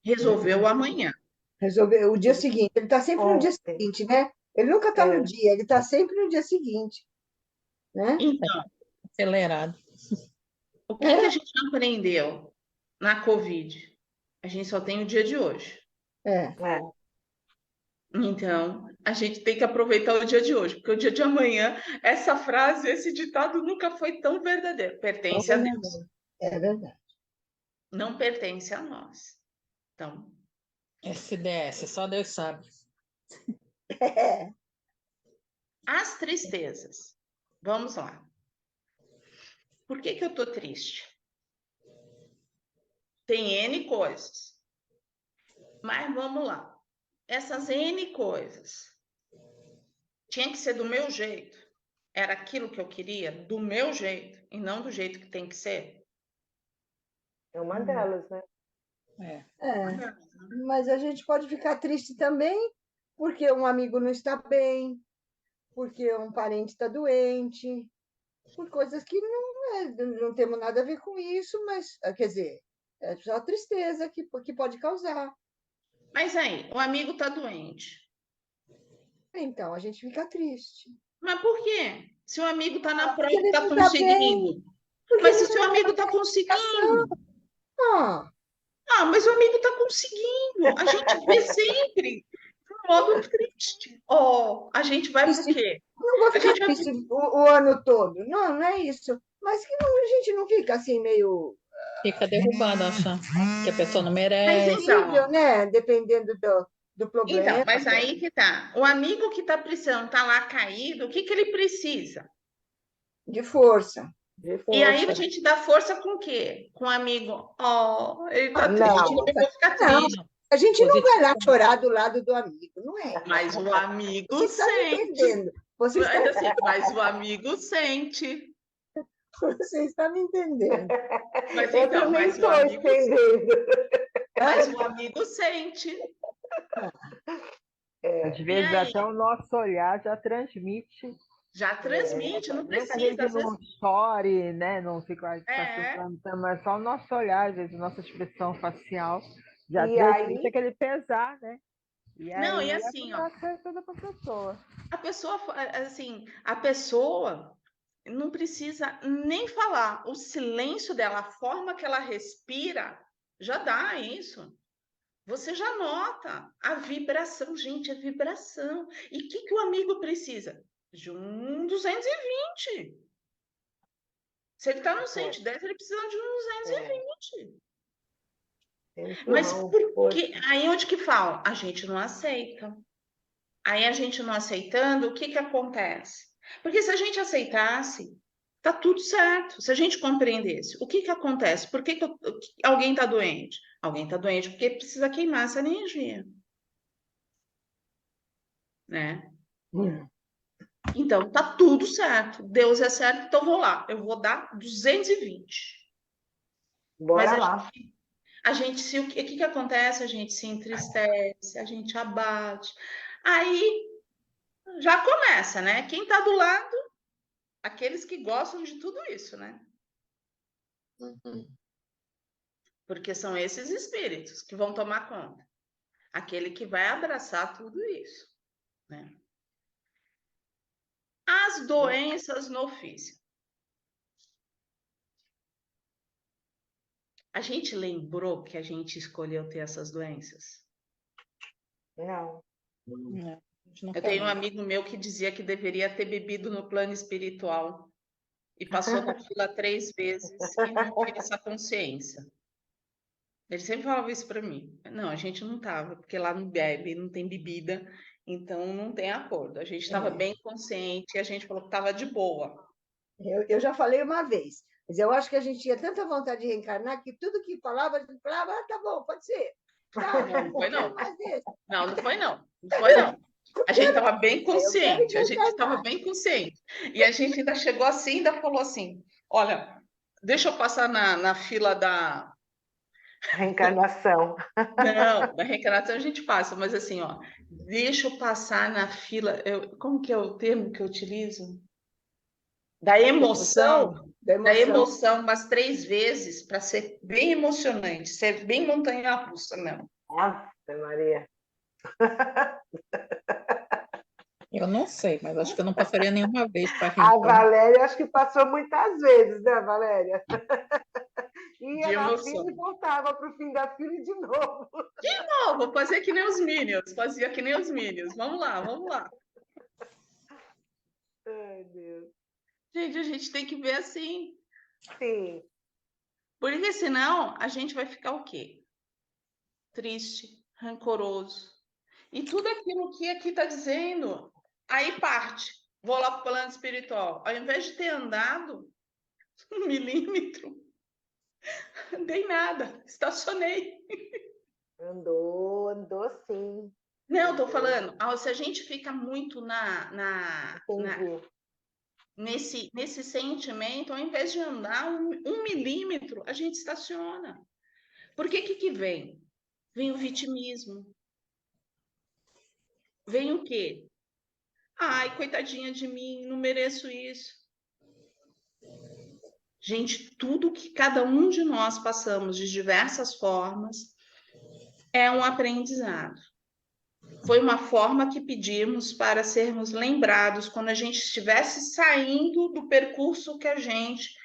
Resolver o amanhã. Resolver o dia seguinte. Ele está sempre no dia Ontem. seguinte, né? Ele nunca está no dia, ele está sempre no dia seguinte, né? Então, Acelerado. o que a gente aprendeu na Covid? A gente só tem o dia de hoje. É. Então, a gente tem que aproveitar o dia de hoje, porque o dia de amanhã, essa frase, esse ditado nunca foi tão verdadeiro. Pertence a Deus. É verdade. Não pertence a nós. Então, SDS, só Deus sabe. as tristezas. Vamos lá. Por que eu tô triste? Tem N coisas. Mas vamos lá. Essas N coisas tinha que ser do meu jeito. Era aquilo que eu queria, do meu jeito, e não do jeito que tem que ser. É uma delas, né? Mas a gente pode ficar triste também porque um amigo não está bem, porque um parente está doente, por coisas que não temos nada a ver com isso, mas, quer dizer, é só a tristeza que pode causar. Mas aí, o amigo tá doente. Então, a gente fica triste. Mas por quê? Se o amigo tá na prova Porque e ele tá não está conseguindo. bem. Mas se o seu amigo está conseguindo, Ah, mas o amigo está conseguindo. A gente vê sempre no modo triste. A gente vai por quê? não vou A ficar gente vai triste o ano todo. Não, não é isso. Mas que não, a gente não fica assim meio Fica derrubando, achando que a pessoa não Mas merece. então, sensível, né? Dependendo do problema. mas aí que tá. O amigo que está precisando, tá lá caído, o que que ele precisa? De força. De E aí a força. gente dá força com o quê? Com o amigo. Ele tá triste, Não, eu vou ficar não. triste. A gente não vai lá Positivo. chorar do lado do amigo, não é? Mas o amigo Você está me sente. entendendo. Você está, Mas o amigo sente. você está me entendendo. Mas Eu então, também mas o estou amigo, entendendo. mas o amigo sente. Às E vezes aí? até o nosso olhar já transmite. Já transmite, não Mesmo que a precisa. gente Às vezes, não chore, né? Não fica é. pensando, mas só o nosso olhar, às vezes, nossa expressão facial já E transmite aí, aquele pesar, né? E Não, e aí assim, ó, ajuda para a pessoa. a pessoa não precisa nem falar. O silêncio dela, a forma que ela respira, já dá isso. Você já nota a vibração, gente, a vibração. E o que o amigo precisa? De um 220. Se ele está no 110, ele precisa de um 220. Mas empurrão, por força. que? Aí onde que fala? A gente não aceita. Aí a gente não aceitando, o que que acontece? Porque se a gente aceitasse, tá tudo certo. Se a gente compreendesse, o que que acontece? Por que que alguém está doente? Alguém está doente porque precisa queimar essa energia, né? Então tá tudo certo. Deus é certo, então vou lá. Eu vou dar 220. Mas Bora lá. o que acontece? A gente se entristece, a gente abate. Aí já começa, né? Quem tá do lado, aqueles que gostam de tudo isso, né? Porque são esses espíritos que vão tomar conta. Aquele que vai abraçar tudo isso, né? As doenças no físico. A gente lembrou que a gente escolheu ter essas doenças? Não. Não, a gente não Eu quer tenho um não. amigo meu que dizia que deveria ter bebido no plano espiritual e passou na fila 3 vezes e não tinha essa consciência. Ele sempre falava isso para mim. Não, a gente não estava, porque lá não bebe, não tem bebida, então não tem acordo. A gente estava bem consciente e a gente falou que estava de boa. Eu já falei uma vez, mas eu acho que a gente tinha tanta vontade de reencarnar que tudo que falava, a gente falava, tá bom, pode ser. Tá, Não, não foi não. mais desse. Não, não foi não. Não foi não. A gente estava bem Eu quero consciente, a gente estava reencarnar. bem consciente. E a gente ainda chegou assim, ainda falou assim, olha, deixa eu passar na fila da... Reencarnação. Não, da reencarnação a gente passa, mas assim, ó, deixa eu passar na fila... como que é o termo que eu utilizo? Da emoção. Da Da emoção. emoção umas 3 vezes, para ser bem emocionante, ser bem montanha-russa mesmo. Nossa, Maria. Eu não sei, mas acho que eu não passaria nenhuma vez para A reencarnar. Valéria acho que passou muitas vezes, né, Valéria? Ia De na emoção. fila e voltava para o fim da fila e de novo. Não, vou fazer que nem os Minions. Fazia que nem os Minions. Vamos lá, vamos lá. Ai, Deus. Gente, a gente tem que ver assim. Sim. Porque senão a gente vai ficar o quê? Triste, rancoroso. E tudo aquilo que aqui está dizendo, aí parte. Vou lá para o plano espiritual. Ao invés de ter andado 1 milímetro, dei nada, estacionei. Andou sim. Não, estou falando, se a gente fica muito Entendi. nesse sentimento, ao invés de andar 1 milímetro, a gente estaciona. Por que vem? Vem o vitimismo. Vem o quê? Ai, coitadinha de mim, não mereço isso. Gente, tudo que cada um de nós passamos de diversas formas é um aprendizado. Foi uma forma que pedimos para sermos lembrados quando a gente estivesse saindo do percurso que a gente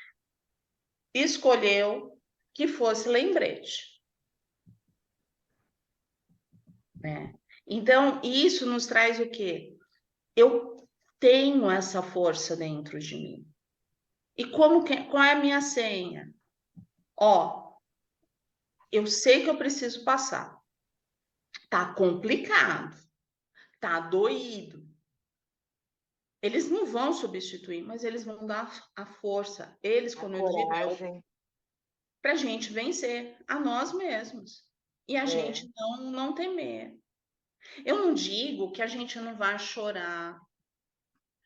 escolheu que fosse lembrete, né? Então, isso nos traz o quê? Eu tenho essa força dentro de mim. E qual é a minha senha? Ó, eu sei que eu preciso passar. Tá complicado, tá doído. Eles não vão substituir, mas eles vão dar a força. Eles, A quando eu digo, coragem. para a gente vencer a nós mesmos. E a É. gente não temer. Eu não digo que a gente não vai chorar.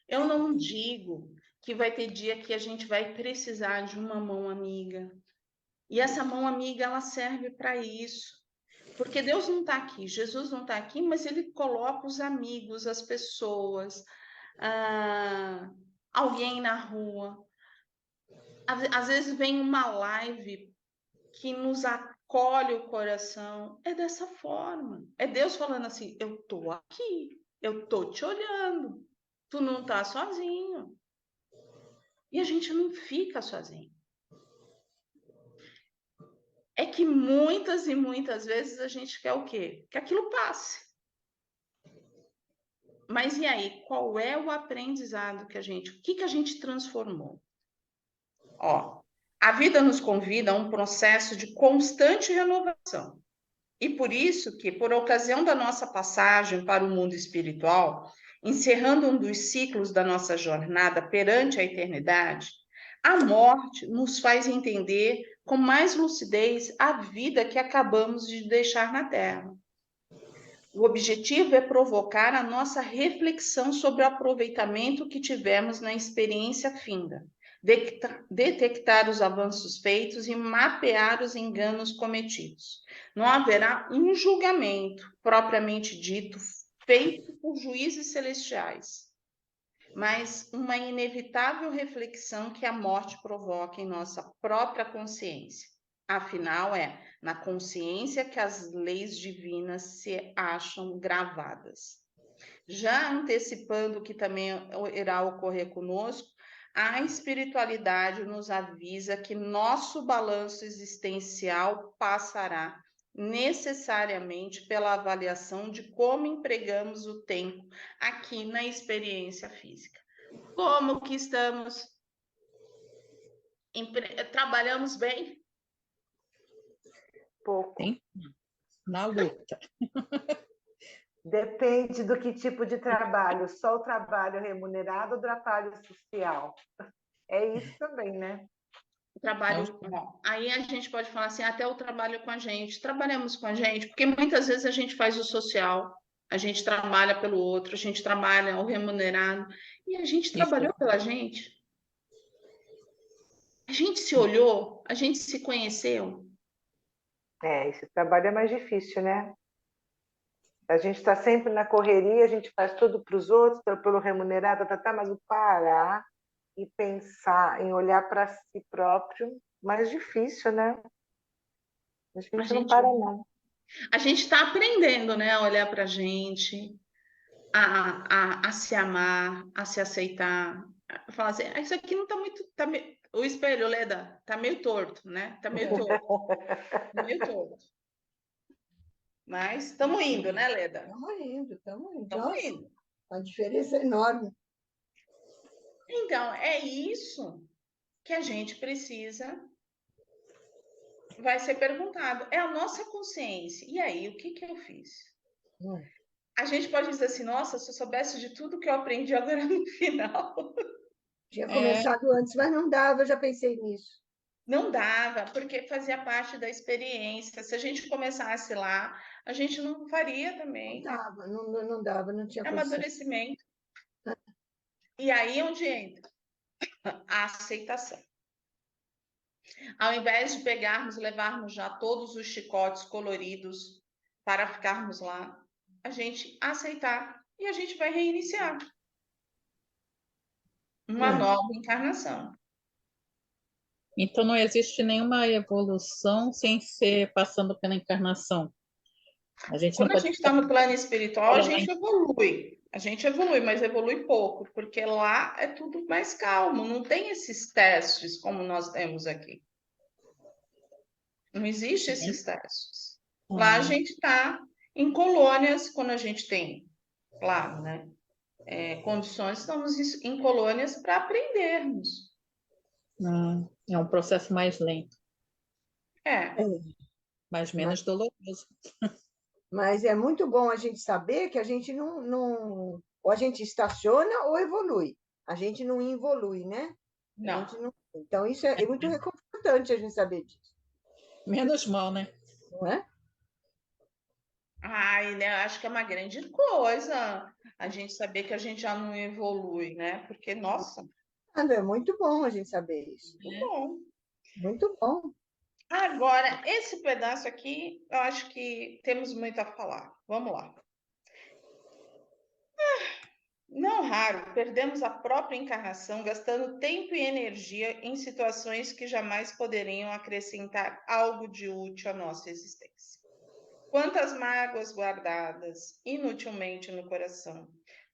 Eu não digo que vai ter dia que a gente vai precisar de uma mão amiga. E essa mão amiga, ela serve para isso. Porque Deus não está aqui, Jesus não está aqui, mas Ele coloca os amigos, as pessoas, alguém na rua. Às vezes vem uma live que nos acolhe o coração. É dessa forma. É Deus falando assim: eu estou aqui, eu estou te olhando, tu não está sozinho. E a gente não fica sozinho. É que muitas e muitas vezes a gente quer o quê? Que aquilo passe. Mas e aí, qual é o aprendizado que o que a gente transformou? Ó, a vida nos convida a um processo de constante renovação. E por isso que, por ocasião da nossa passagem para o mundo espiritual, encerrando um dos ciclos da nossa jornada perante a eternidade, a morte nos faz entender com mais lucidez a vida que acabamos de deixar na Terra. O objetivo é provocar a nossa reflexão sobre o aproveitamento que tivemos na experiência finda, detectar os avanços feitos e mapear os enganos cometidos. Não haverá um julgamento propriamente dito feito por juízes celestiais, mas uma inevitável reflexão que a morte provoca em nossa própria consciência. Afinal, é na consciência que as leis divinas se acham gravadas. Já antecipando o que também irá ocorrer conosco, a espiritualidade nos avisa que nosso balanço existencial passará necessariamente pela avaliação de como empregamos o tempo aqui na experiência física. Como que estamos? Trabalhamos bem? Pouco. Sim. Na luta. Depende do que tipo de trabalho. Só o trabalho remunerado ou trabalho social? É isso também, né? O trabalho, ó, aí a gente pode falar assim, até o trabalho com a gente. Trabalhamos com a gente, porque muitas vezes a gente faz o social, a gente trabalha pelo outro, a gente trabalha o remunerado, e a gente trabalhou pela gente. A gente se olhou, a gente se conheceu. Esse trabalho é mais difícil, né? A gente está sempre na correria, a gente faz tudo para os outros, pelo remunerado, mas o parar e pensar em olhar para si próprio, mais difícil, né? A gente não para, não. A gente está aprendendo, né, a olhar para a gente, a se amar, a se aceitar. Falar assim, isso aqui não está muito. O espelho, Leda, está meio torto, né? Está meio torto. Meio torto. Mas estamos indo, né, Leda? Estamos indo, estamos indo. Estamos indo. A diferença é enorme. Então, é isso que a gente precisa. Vai ser perguntado. É a nossa consciência. E aí, o que eu fiz? A gente pode dizer assim, nossa, se eu soubesse de tudo que eu aprendi agora no final. Tinha começado antes, mas não dava, eu já pensei nisso. Não dava, porque fazia parte da experiência. Se a gente começasse lá, a gente não faria também. Não dava, não tinha condição. Amadurecimento. E aí é onde entra a aceitação. Ao invés de pegarmos, levarmos já todos os chicotes coloridos para ficarmos lá, a gente aceitar e a gente vai reiniciar uma nova encarnação. Então não existe nenhuma evolução sem ser passando pela encarnação. A gente Quando não a pode gente está no plano espiritual, a gente evolui. A gente evolui, mas evolui pouco, porque lá é tudo mais calmo, não tem esses testes como nós temos aqui. Não existe esses testes. Lá a gente está em colônias, quando a gente tem, claro, né? Condições, estamos em colônias para aprendermos. É um processo mais lento, É, mas Mas, menos doloroso. mas é muito bom a gente saber que a gente não ou a gente estaciona ou evolui. A gente não evolui, né? A gente não. não... Então, isso é muito reconfortante a gente saber disso, Menos mal, né? não é? Ai, né? Acho que é uma grande coisa a gente saber que a gente já não evolui, né? Porque, nossa, É muito bom a gente saber isso. muito bom. Muito bom. Agora, esse pedaço aqui, eu acho que temos muito a falar. Vamos lá. Não raro, perdemos a própria encarnação, gastando tempo e energia em situações que jamais poderiam acrescentar algo de útil à nossa existência. Quantas mágoas guardadas inutilmente no coração,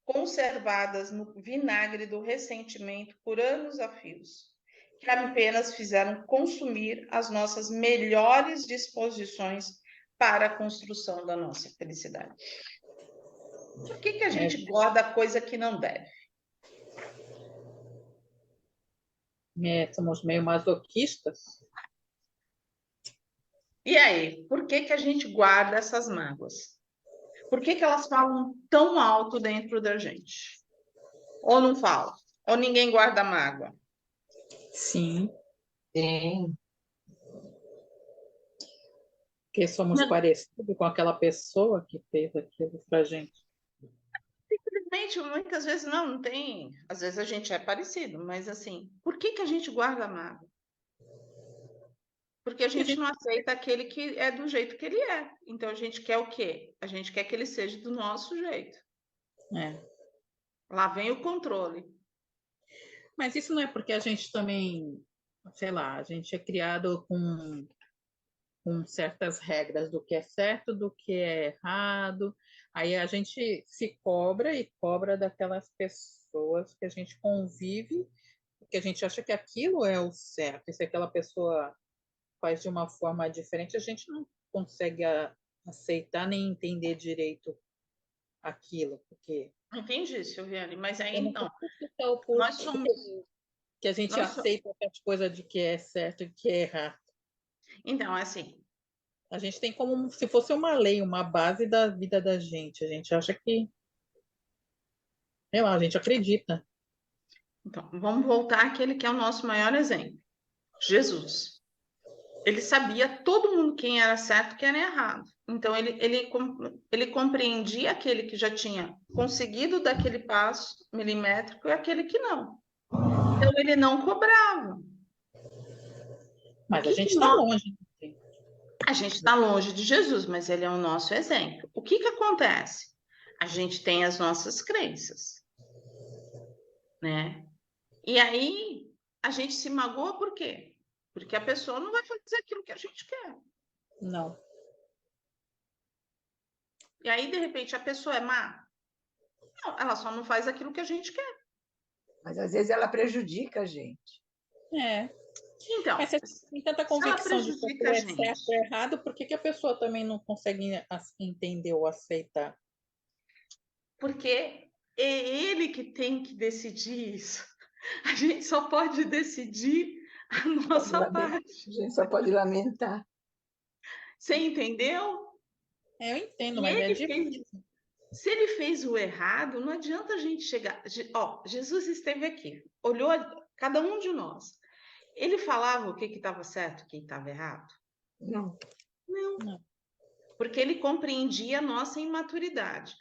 conservadas no vinagre do ressentimento por anos a fios, que apenas fizeram consumir as nossas melhores disposições para a construção da nossa felicidade. Por que a gente guarda coisa que não deve? Somos meio masoquistas. E aí, por que a gente guarda essas mágoas? Por que elas falam tão alto dentro da gente? Ou não falam? Ou ninguém guarda mágoa? Sim, Sim. porque somos parecidos com aquela pessoa que fez aquilo pra gente. Simplesmente, muitas vezes não tem. Às vezes a gente é parecido, mas assim, por que a gente guarda mágoa? Porque a gente não aceita aquele que é do jeito que ele é. Então a gente quer o quê? A gente quer que ele seja do nosso jeito. É. Lá vem o controle. Mas isso não é porque a gente também, sei lá, a gente é criado com certas regras do que é certo, do que é errado. Aí a gente se cobra e cobra daquelas pessoas que a gente convive, porque a gente acha que aquilo é o certo. E se aquela pessoa faz de uma forma diferente, a gente não consegue aceitar nem entender direito aquilo, porque Entendi, Silviane, mas aí eu não então, consigo explicar o porquê nós somos. que a gente Nós so... aceita as coisas de que é certo e que é errado. Então, assim, A gente tem como se fosse uma lei, uma base da vida da gente. A gente acha que, sei lá, a gente acredita. então, vamos voltar àquele que é o nosso maior exemplo, Jesus. Ele sabia todo mundo quem era certo e quem era errado. Então, ele compreendia aquele que já tinha conseguido daquele passo milimétrico e aquele que não. Então, ele não cobrava. Mas a gente está longe. A gente está longe de Jesus, mas ele é o nosso exemplo. O que acontece? A gente tem as nossas crenças, né? E aí, a gente se magoa por quê? Porque a pessoa não vai fazer aquilo que a gente quer. Não. E aí, de repente, a pessoa é má? Não, ela só não faz aquilo que a gente quer. Mas às vezes ela prejudica a gente. É. Então, Mas você tem tanta se ela convicção de que prejudica aquilo a é certo gente, ou errado, por que a pessoa também não consegue entender ou aceitar? porque é ele que tem que decidir isso. A gente só pode decidir a nossa parte. A gente só pode lamentar. Você entendeu? Eu entendo, E mas é ele fez. difícil. Se ele fez o errado, não adianta a gente chegar. Ó, Jesus esteve aqui, olhou cada um de nós. Ele falava o que estava certo, o que estava errado? Não. Não. Porque ele compreendia a nossa imaturidade.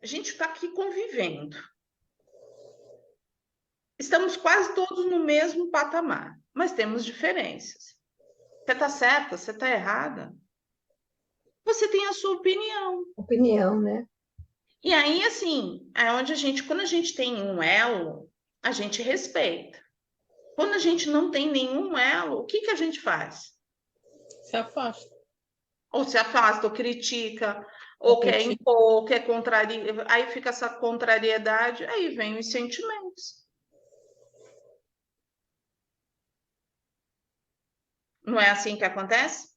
A gente está aqui convivendo. Estamos quase todos no mesmo patamar, mas temos diferenças. Você está certa, você está errada. Você tem a sua opinião. Opinião, né? E aí, assim, é onde quando a gente tem um elo, a gente respeita. Quando a gente não tem nenhum elo, o que a gente faz? Se afasta. Ou se afasta, ou critica, ou quer impor, ou quer contrariar. Aí fica essa contrariedade, aí vem os sentimentos. Não é assim que acontece?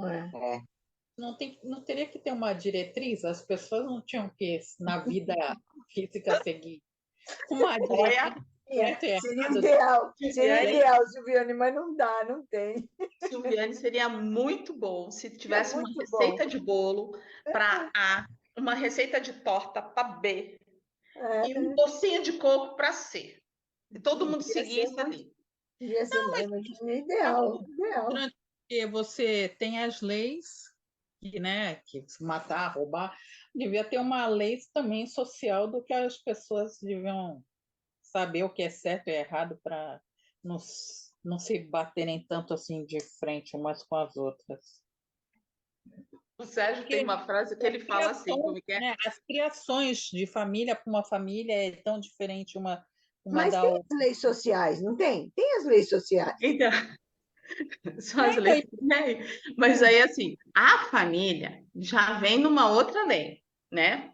É. Não teria que ter uma diretriz? As pessoas não tinham que, na vida física, seguir uma diretriz certo e Seria errado? ideal, seria Silviane, ideal, Silviane, mas não dá, não tem. Silviane, seria muito bom se tivesse uma muito bom. receita de bolo para A, uma receita de torta para B e um docinho de coco para C. E todo mundo seguisse ali. Ia ser ideal, ideal. Porque você tem as leis, que, né, que matar, roubar, devia ter uma lei também social do que as pessoas deviam saber o que é certo e errado para não se baterem tanto assim de frente umas com as outras. O Sérgio tem uma frase que ele fala assim, como que é? Né, as criações de família para uma família é tão diferente uma Mas da tem outra. as leis sociais, não tem? Tem as leis sociais. Então, são as leis, né? Mas aí, assim, a família já vem numa outra lei, né?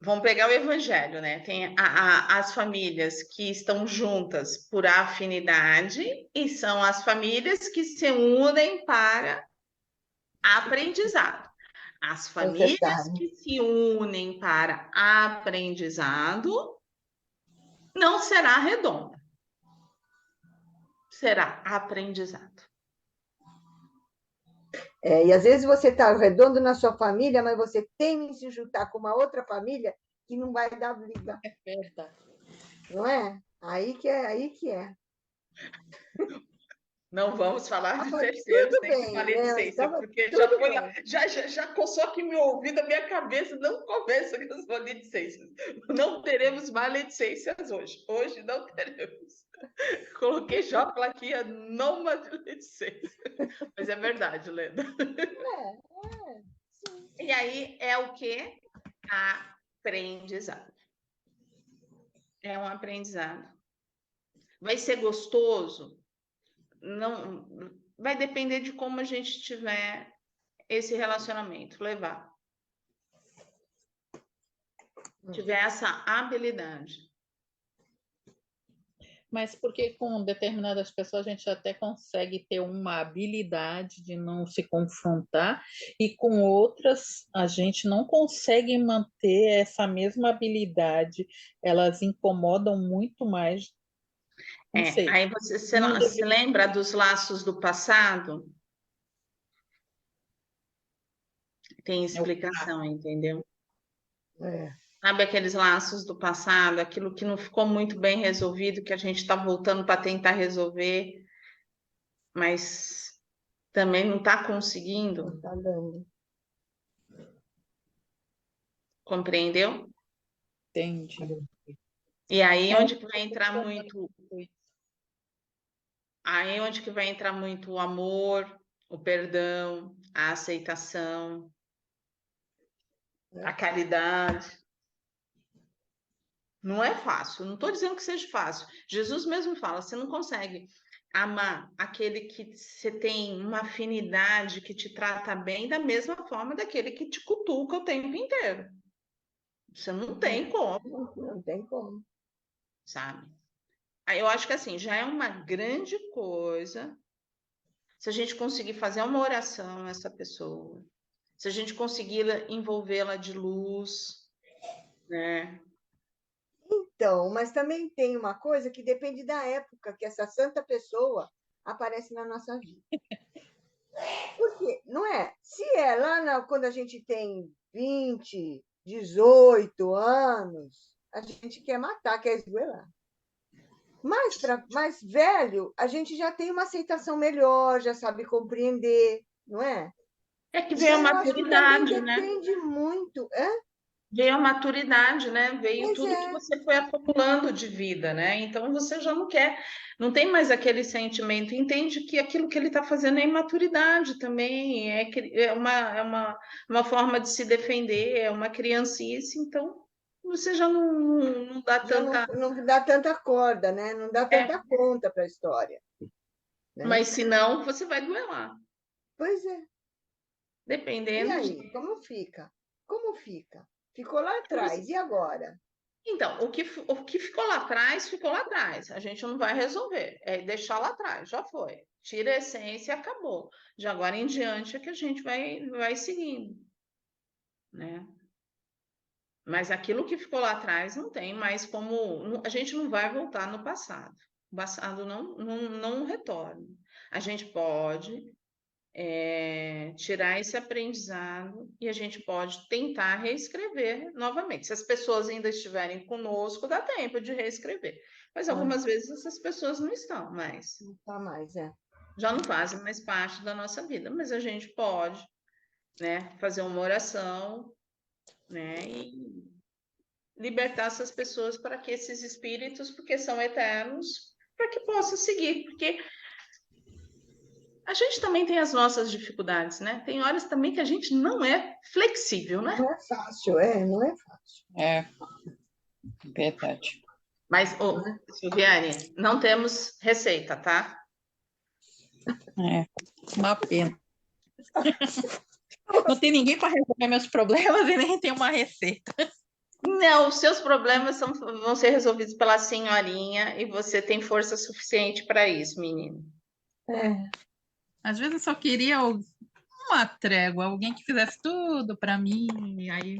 Vamos pegar o evangelho, né? Tem as famílias que estão juntas por afinidade e são as famílias que se unem para aprendizado. As famílias que se unem para aprendizado não será redonda, será aprendizado. E às vezes você está redondo na sua família, mas você teme em se juntar com uma outra família que não vai dar briga. É verdade. Não é? Aí que é. Não vamos falar de terceiros nem de maledicência, porque já coçou aqui meu ouvido, a minha cabeça, não começa com as maledicências. Não teremos maledicências hoje. Hoje não teremos. Coloquei já a plaquinha, não maledicência. Mas é verdade, Leda. Sim. E aí é o quê? Aprendizado. É um aprendizado. Vai ser gostoso? Não, vai depender de como a gente tiver esse relacionamento, levar. Tiver essa habilidade. Mas porque com determinadas pessoas a gente até consegue ter uma habilidade de não se confrontar e com outras a gente não consegue manter essa mesma habilidade, elas incomodam muito mais. Não sei. Aí você lembra dos laços do passado? Tem explicação, entendeu? Sabe aqueles laços do passado, aquilo que não ficou muito bem resolvido, que a gente está voltando para tentar resolver, mas também não está conseguindo? Não está dando. Compreendeu? Entendi. E aí onde que vai entrar muito... Aí onde que vai entrar muito o amor, o perdão, a aceitação, a caridade. Não é fácil, não estou dizendo que seja fácil. Jesus mesmo fala, você não consegue amar aquele que você tem uma afinidade, que te trata bem, da mesma forma daquele que te cutuca o tempo inteiro. Você não tem como. Não tem como. Sabe? Aí eu acho que assim, já é uma grande coisa se a gente conseguir fazer uma oração a essa pessoa, se a gente conseguir envolvê-la de luz, né? Então, mas também tem uma coisa que depende da época que essa santa pessoa aparece na nossa vida. Porque, não é? Se é lá quando a gente tem 20, 18 anos, a gente quer matar, quer esgoelar. Mas para mais velho, a gente já tem uma aceitação melhor, já sabe compreender, não é? É que veio a maturidade, né? Depende muito. Veio a maturidade, né? Veio Pois tudo que você foi acumulando de vida, né? Então você já não quer, não tem mais aquele sentimento, entende que aquilo que ele está fazendo é imaturidade também, é uma forma de se defender, é uma criancice, então você já não dá tanta. Não dá tanta corda, né? Não dá tanta conta para a história. Né? Mas se não, você vai duelar. Pois é. Dependendo. E aí, como fica? Como fica? Ficou lá atrás, e agora? Então, o que ficou lá atrás, ficou lá atrás. A gente não vai resolver. É deixar lá atrás, já foi. Tira a essência e acabou. De agora em diante é que a gente vai seguindo, né? Mas aquilo que ficou lá atrás não tem mais como. A gente não vai voltar no passado. O passado não retorna. A gente pode tirar esse aprendizado e a gente pode tentar reescrever novamente. Se as pessoas ainda estiverem conosco, dá tempo de reescrever. Mas algumas vezes essas pessoas não estão mais. Não está mais, é. Já não fazem mais parte da nossa vida. Mas a gente pode, né, fazer uma oração, né, e libertar essas pessoas para que esses espíritos, porque são eternos, para que possam seguir. Porque a gente também tem as nossas dificuldades, né? Tem horas também que a gente não é flexível, né? Não é fácil, não é fácil. É, verdade. Mas, Silviane, não temos receita, tá? É, uma pena. Não tem ninguém para resolver meus problemas e nem tem uma receita. Não, os seus problemas vão ser resolvidos pela senhorinha e você tem força suficiente para isso, menino. Às vezes eu só queria uma trégua, alguém que fizesse tudo para mim, e aí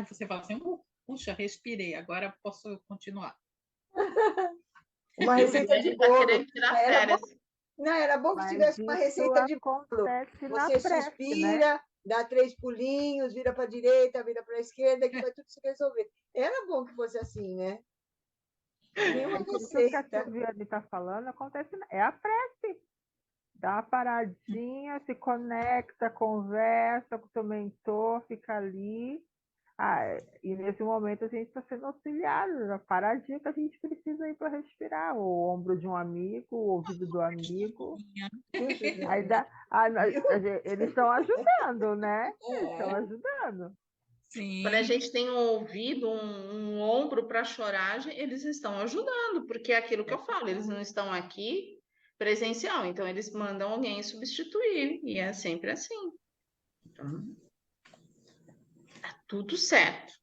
você fala assim, puxa, respirei, agora posso continuar. Uma receita de Tá bolo. querendo tirar Era férias. Não, era bom que Mas tivesse uma isso receita de bolo. acontece na Você prece, suspira, né? dá 3 pulinhos, vira para a direita, vira para a esquerda, que vai tudo se resolver. Era bom que fosse assim, né? Nenhuma Tudo que a receita. Silviane está falando acontece, é a prece. Dá uma paradinha, se conecta, conversa com o seu mentor, fica ali. E nesse momento a gente está sendo auxiliado, a paradinha que a gente precisa ir para respirar, o ombro de um amigo, o ouvido do amigo. Aí eles estão ajudando, né? Eles estão ajudando. Sim. Quando a gente tem um ouvido, um ombro para chorar, eles estão ajudando, porque é aquilo que eu falo, eles não estão aqui presencial, então eles mandam alguém substituir, e é sempre assim. Então, tá tudo certo.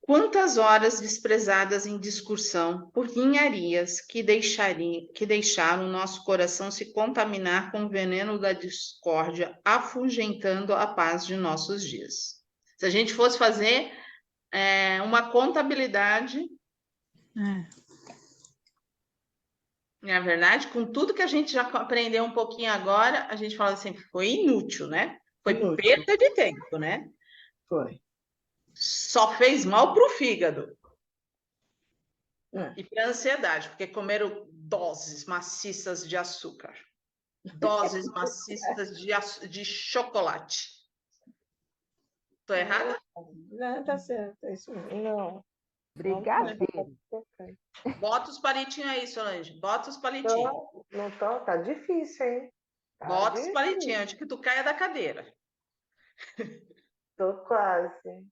Quantas horas desprezadas em discussão por ninharias que deixaram nosso coração se contaminar com o veneno da discórdia, afugentando a paz de nossos dias. Se a gente fosse fazer uma contabilidade, na verdade, com tudo que a gente já aprendeu um pouquinho agora, a gente fala assim, foi inútil, né? Foi Inútil. perda de tempo, né? Foi. Só fez mal para o fígado. É. E para a ansiedade, porque comeram doses maciças de açúcar. Doses maciças de chocolate. Estou errada? Não, tá certo, é isso mesmo. Não. Brigadeiro. Bota os palitinhos aí, Solange. Bota os palitinhos. Não tô, tá difícil, hein? Tá Bota os difícil. palitinhos antes que tu caia da cadeira. Tô quase.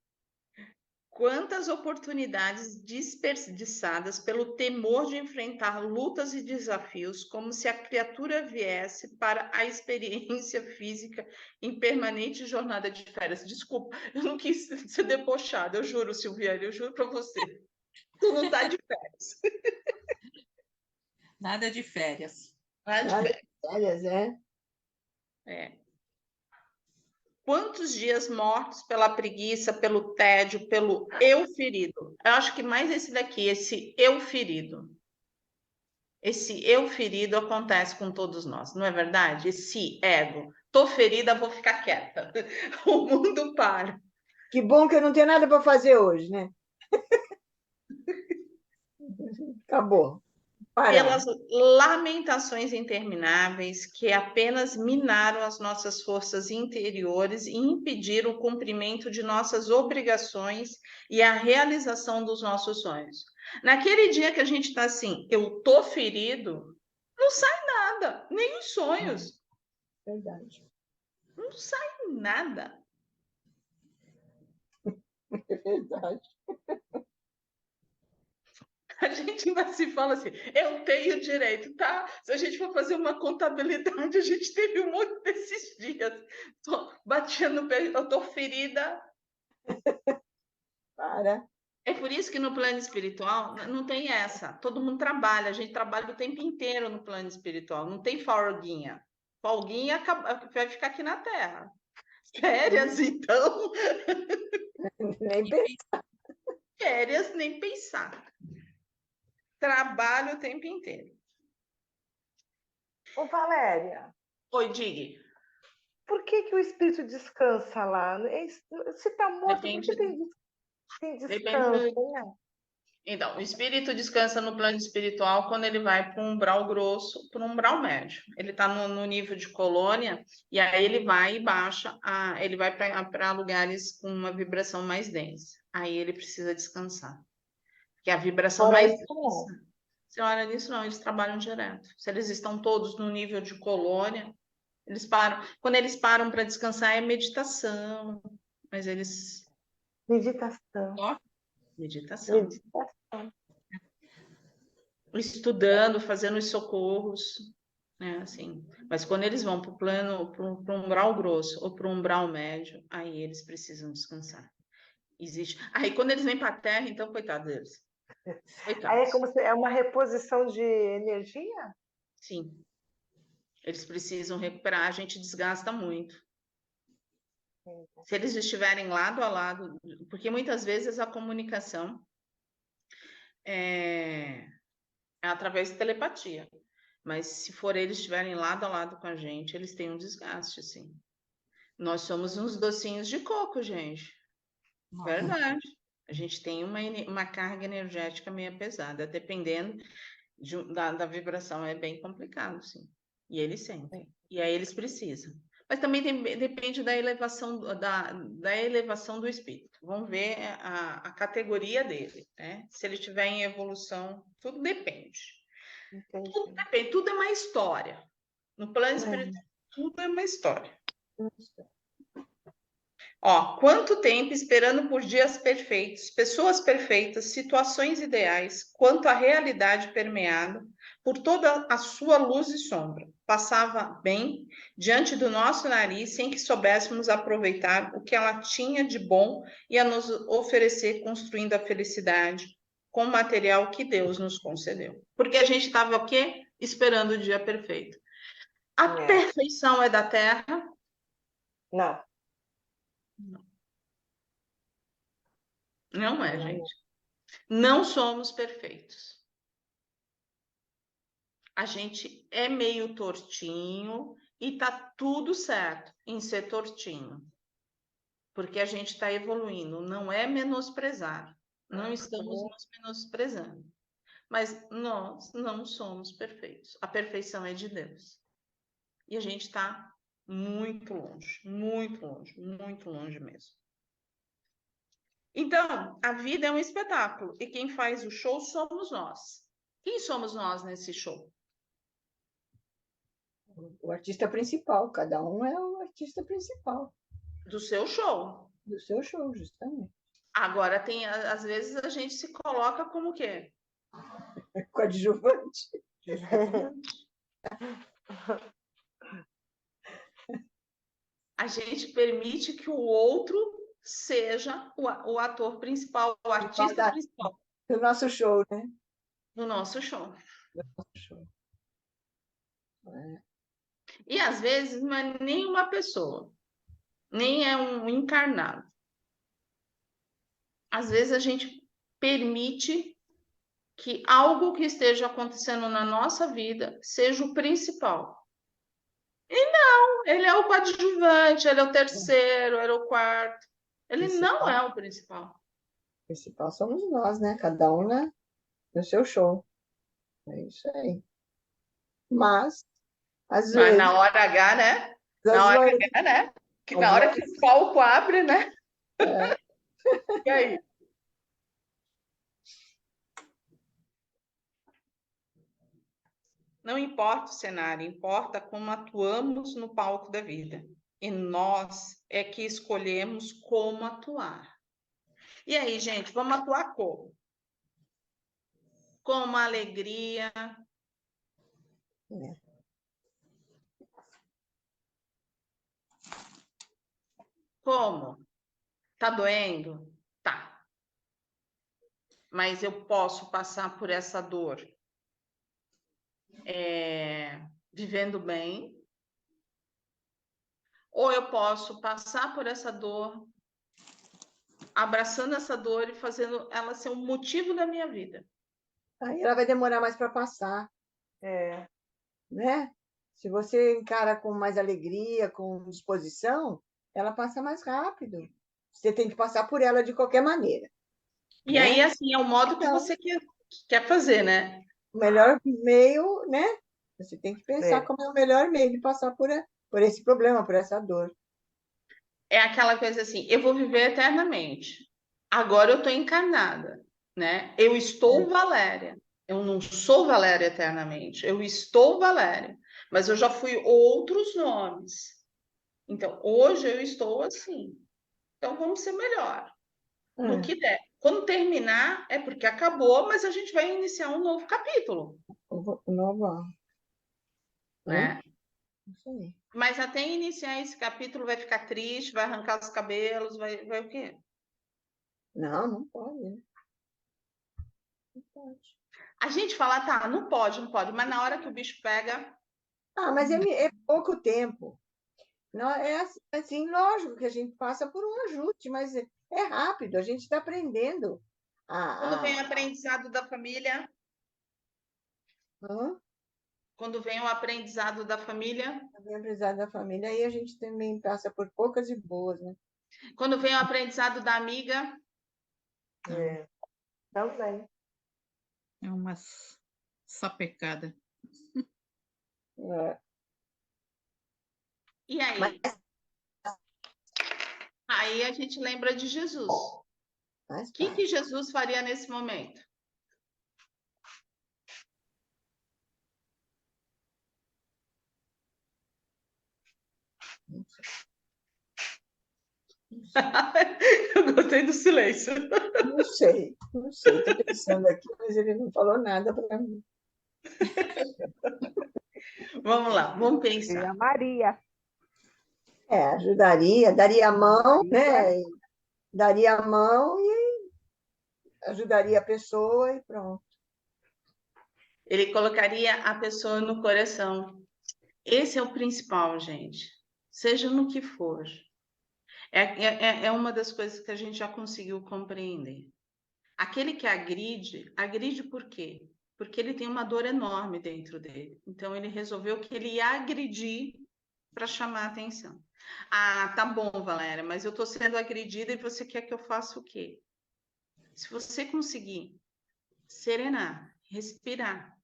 Quantas oportunidades desperdiçadas pelo temor de enfrentar lutas e desafios, como se a criatura viesse para a experiência física em permanente jornada de férias. Desculpa, eu não quis ser debochada, eu juro, Silviane, eu juro para você. Tu não tá de férias. Nada de férias. Nada de Férias, É. Quantos dias mortos pela preguiça, pelo tédio, pelo eu ferido? Eu acho que mais esse daqui, esse eu ferido. Esse eu ferido acontece com todos nós, não é verdade? Esse ego. Tô ferida, vou ficar quieta. O mundo para. Que bom que eu não tenho nada para fazer hoje, né? Acabou. Pelas lamentações intermináveis que apenas minaram as nossas forças interiores e impediram o cumprimento de nossas obrigações e a realização dos nossos sonhos. Naquele dia que a gente está assim, eu tô ferido, não sai nada, nem os sonhos. Verdade. Não sai nada. É verdade. A gente ainda se fala assim, eu tenho direito, tá? Se a gente for fazer uma contabilidade, a gente teve um monte desses dias. Batia no peito, eu tô ferida. Para. É por isso que no plano espiritual não tem essa. Todo mundo trabalha, a gente trabalha o tempo inteiro no plano espiritual. Não tem folguinha. Folguinha vai ficar aqui na Terra. Férias, então. Nem pensar. Férias, nem pensar. Trabalho o tempo inteiro. Ô, Valéria, Oi, Dig. por que que o espírito descansa lá? Se está morto, por Depende, que tem descanso, depende. né? Então, o espírito descansa no plano espiritual quando ele vai para um umbral grosso, para um umbral médio. Ele está no nível de colônia e aí ele vai e baixa, ele vai para lugares com uma vibração mais densa. Aí ele precisa descansar. Porque a vibração Fora mais isso, não. densa, você olha nisso, não, eles trabalham direto. Se eles estão todos no nível de colônia, eles param. Quando eles param para descansar, é meditação. Mas eles. Meditação. Ó, meditação. Meditação. Estudando, fazendo os socorros, né, assim. Mas quando eles vão para o plano, para um umbral grosso ou para um umbral médio, aí eles precisam descansar. Existe. Aí quando eles vêm para a Terra, então, coitado deles. Aí é Coitados. como se é uma reposição de energia? Sim. Eles precisam recuperar, a gente desgasta muito. Se eles estiverem lado a lado, porque muitas vezes a comunicação é através de telepatia. Mas se for eles estiverem lado a lado com a gente, eles têm um desgaste, assim. Nós somos uns docinhos de coco, gente. Verdade. A gente tem uma carga energética meio pesada, dependendo da vibração, é bem complicado, sim. E eles sentem. E aí eles precisam. Mas também depende da elevação, da elevação do espírito. Vamos ver a categoria dele, né? Se ele estiver em evolução, tudo depende. Entendi. Tudo depende, tudo é uma história. No plano espiritual, tudo é uma história. Ó, quanto tempo esperando por dias perfeitos, pessoas perfeitas, situações ideais, quanto a realidade permeada por toda a sua luz e sombra. Passava bem diante do nosso nariz sem que soubéssemos aproveitar o que ela tinha de bom e a nos oferecer, construindo a felicidade com o material que Deus nos concedeu. Porque a gente estava o quê? Esperando o dia perfeito. A perfeição é da Terra? Não. Não é, gente. Não somos perfeitos. A gente é meio tortinho e tá tudo certo em ser tortinho. Porque a gente está evoluindo. Não é menosprezar. Não estamos nos menosprezando. Mas nós não somos perfeitos. A perfeição é de Deus. E a gente está muito longe, muito longe, muito longe mesmo. Então, a vida é um espetáculo e quem faz o show somos nós. Quem somos nós nesse show? O artista principal, cada um é o artista principal Do seu show. do seu show, justamente. Agora, às vezes a gente se coloca como o quê? Coadjuvante. A gente permite que o outro seja o ator principal, o artista principal Do nosso show, né? do nosso show. Do nosso show. E às vezes não é nem uma pessoa, nem é um encarnado. Às vezes a gente permite que algo que esteja acontecendo na nossa vida seja o principal. E não, ele é o coadjuvante, ele é o terceiro, ele é o quarto. Ele não é o principal. O principal somos nós, né? Cada um, né? No seu show. É isso aí. Mas, às vezes. Na hora H, né? Na hora H, né? Que na hora que o palco abre, né? É. E aí? Não importa o cenário, importa como atuamos no palco da vida. E nós é que escolhemos como atuar. E aí, gente, vamos atuar como? Com uma alegria. Como? Tá doendo? Tá. mas eu posso passar por essa dor vivendo bem, ou eu posso passar por essa dor, abraçando essa dor e fazendo ela ser um motivo da minha vida. Aí ela vai demorar mais para passar, né? Se você encara com mais alegria, com disposição, ela passa mais rápido. Você tem que passar por ela de qualquer maneira. E aí, assim, é o modo que você quer fazer, né? O melhor meio, né? Você tem que pensar como é o melhor meio de passar por esse problema, por essa dor. É aquela coisa assim, eu vou viver eternamente. Agora eu estou encarnada, né? Eu estou Valéria. Eu não sou Valéria eternamente. Eu estou Valéria. Mas eu já fui outros nomes. Então, hoje eu estou assim. Então, vamos ser melhor. No que der. Quando terminar, é porque acabou, mas a gente vai iniciar um novo capítulo. Novo. Né? Isso aí. Mas até iniciar esse capítulo vai ficar triste, vai arrancar os cabelos, vai o quê? Não, não pode. Né? Não pode. A gente fala, tá, não pode, mas na hora que o bicho pega... Mas é pouco tempo. Não, é assim, lógico que a gente passa por um ajuste, mas é rápido, a gente está aprendendo. Quando vem o aprendizado da família... Quando vem o aprendizado da família... Vem o aprendizado da família, aí a gente também passa por poucas e boas, né? Quando vem o aprendizado da amiga... Também. É uma sapecada. E aí? Aí a gente lembra de Jesus. O que Jesus faria nesse momento? Eu gostei do silêncio. Não sei. Estou pensando aqui, mas ele não falou nada para mim. Vamos lá, vamos pensar. A Maria. Ajudaria, daria a mão, né? Daria a mão e ajudaria a pessoa e pronto. Ele colocaria a pessoa no coração. Esse é o principal, gente. Seja no que for. É uma das coisas que a gente já conseguiu compreender. Aquele que agride por quê? Porque ele tem uma dor enorme dentro dele. Então, ele resolveu que ele ia agredir para chamar a atenção. Ah, tá bom, Valéria, mas eu estou sendo agredida e você quer que eu faça o quê? Se você conseguir serenar, respirar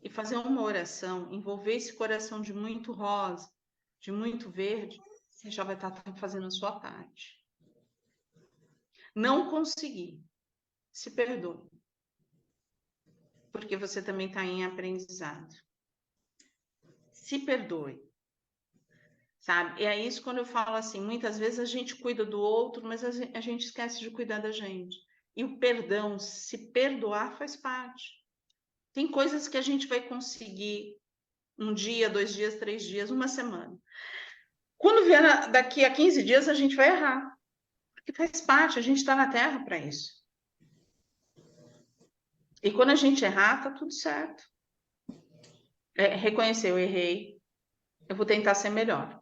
e fazer uma oração, envolver esse coração de muito rosa, de muito verde, você já vai estar fazendo a sua parte. Não conseguir, se perdoe. Porque você também está em aprendizado. Se perdoe. Sabe? E é isso quando eu falo assim, muitas vezes a gente cuida do outro, mas a gente esquece de cuidar da gente. E o perdão, se perdoar, faz parte. Tem coisas que a gente vai conseguir um dia, 2 dias, 3 dias, uma semana. Quando vier daqui a 15 dias, a gente vai errar. Porque faz parte, a gente está na Terra para isso. E quando a gente errar, tá tudo certo. Reconhecer, eu errei, eu vou tentar ser melhor.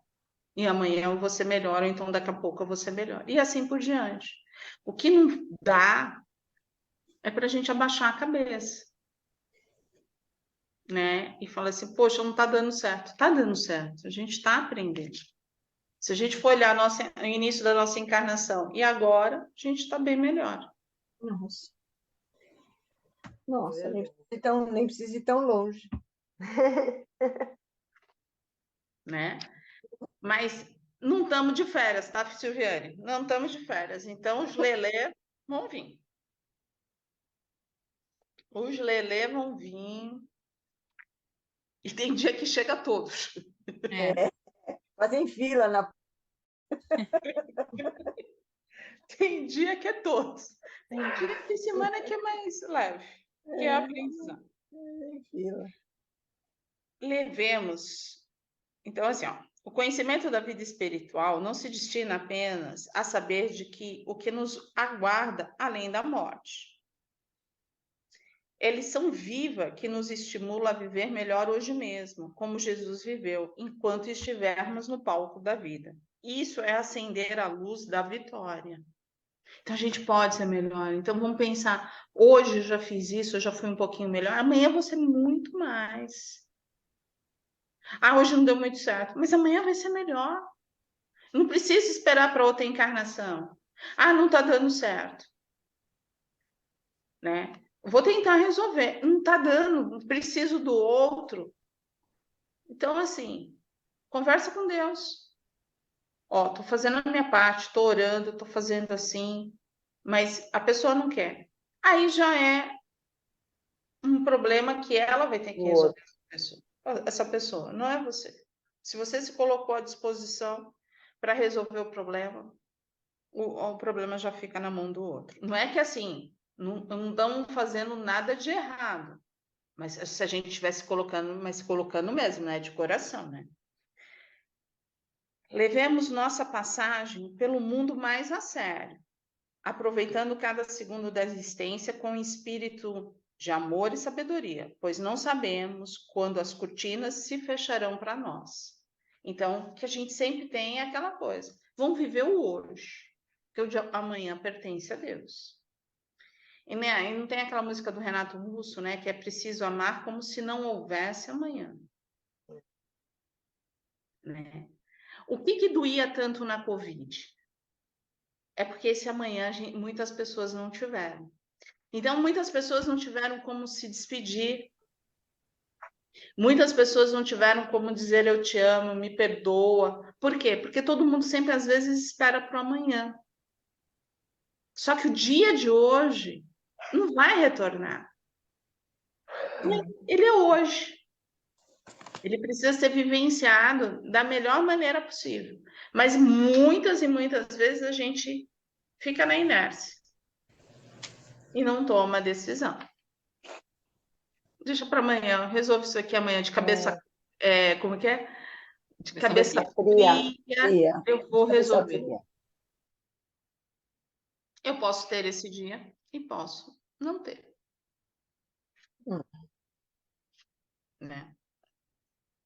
E amanhã eu vou ser melhor, ou então daqui a pouco eu vou ser melhor. E assim por diante. O que não dá é para a gente abaixar a cabeça. Né? E falar assim, poxa, não está dando certo. Está dando certo, a gente está aprendendo. Se a gente for olhar o início da nossa encarnação e agora, a gente está bem melhor. Nossa, nem precisa ir tão longe. Né? Mas não estamos de férias, tá, Silviane? Não estamos de férias. Então, os lelê vão vir. Os lelê vão vir. E tem dia que chega a todos. Fazem fila na... Tem dia que é todos. Tem dia que semana que é mais leve, que é a aprendizado. Levemos. Então, assim, ó, o conhecimento da vida espiritual não se destina apenas a saber de que o que nos aguarda além da morte. Eles são viva que nos estimula a viver melhor hoje mesmo, como Jesus viveu, enquanto estivermos no palco da vida. Isso é acender a luz da vitória. Então a gente pode ser melhor. Então vamos pensar, hoje eu já fiz isso, eu já fui um pouquinho melhor, amanhã eu vou ser muito mais. Ah, hoje não deu muito certo, mas amanhã vai ser melhor. Não precisa esperar para outra encarnação. Ah, não está dando certo, né? Vou tentar resolver. Não está dando, preciso do outro. Então, assim, conversa com Deus. Ó, tô fazendo a minha parte, tô orando, tô fazendo assim, mas a pessoa não quer. Aí já é um problema que ela vai ter que O resolver outro. essa pessoa, não é você. Se você se colocou à disposição para resolver o problema já fica na mão do outro. Não é que assim, não estão fazendo nada de errado, mas se a gente estivesse colocando, mas colocando mesmo, né, de coração, né? Levemos nossa passagem pelo mundo mais a sério, aproveitando cada segundo da existência com espírito de amor e sabedoria, pois não sabemos quando as cortinas se fecharão para nós. Então, que a gente sempre tem aquela coisa, vamos viver o hoje, que o dia, amanhã pertence a Deus. E, né, e não tem aquela música do Renato Russo, né, que é preciso amar como se não houvesse amanhã. Né? O que doía tanto na Covid? É porque esse amanhã muitas pessoas não tiveram. Então, muitas pessoas não tiveram como se despedir. Muitas pessoas não tiveram como dizer eu te amo, me perdoa. Por quê? Porque todo mundo sempre, às vezes, espera para o amanhã. Só que o dia de hoje não vai retornar. Ele é hoje. Ele precisa ser vivenciado da melhor maneira possível. Mas muitas e muitas vezes a gente fica na inércia e não toma a decisão. Deixa para amanhã, resolve isso aqui amanhã de cabeça. Como que é? De cabeça fria. fria, eu vou Cabeça resolver. fria. Eu posso ter esse dia e posso não ter. Né?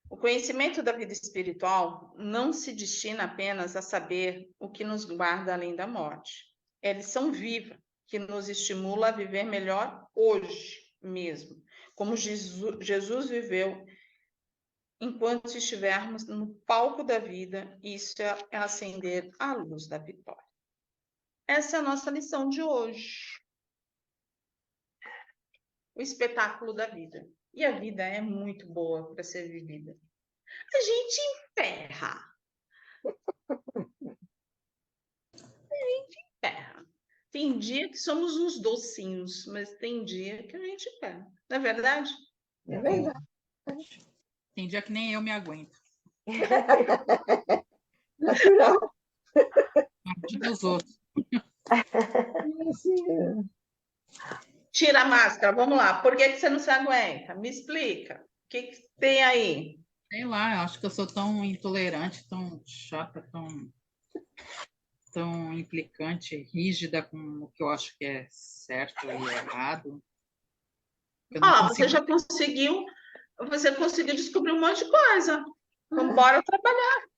O conhecimento da vida espiritual não se destina apenas a saber o que nos guarda além da morte. É lição viva que nos estimula a viver melhor hoje mesmo, como Jesus viveu enquanto estivermos no palco da vida. Isso é acender a luz da vitória. Essa é a nossa lição de hoje. O espetáculo da vida. E a vida é muito boa para ser vivida. A gente emperra. Emperra. Tem dia que somos uns docinhos, mas tem dia que a gente emperra. Não é verdade? É verdade. Tem dia que nem eu me aguento. Natural. Dos outros. Assim, Tira a máscara, vamos lá. Por que você não se aguenta? Me explica. O que tem aí? Sei lá, eu acho que eu sou tão intolerante, tão chata, tão implicante, rígida com o que eu acho que é certo e errado. Você conseguiu descobrir um monte de coisa. Então, bora trabalhar.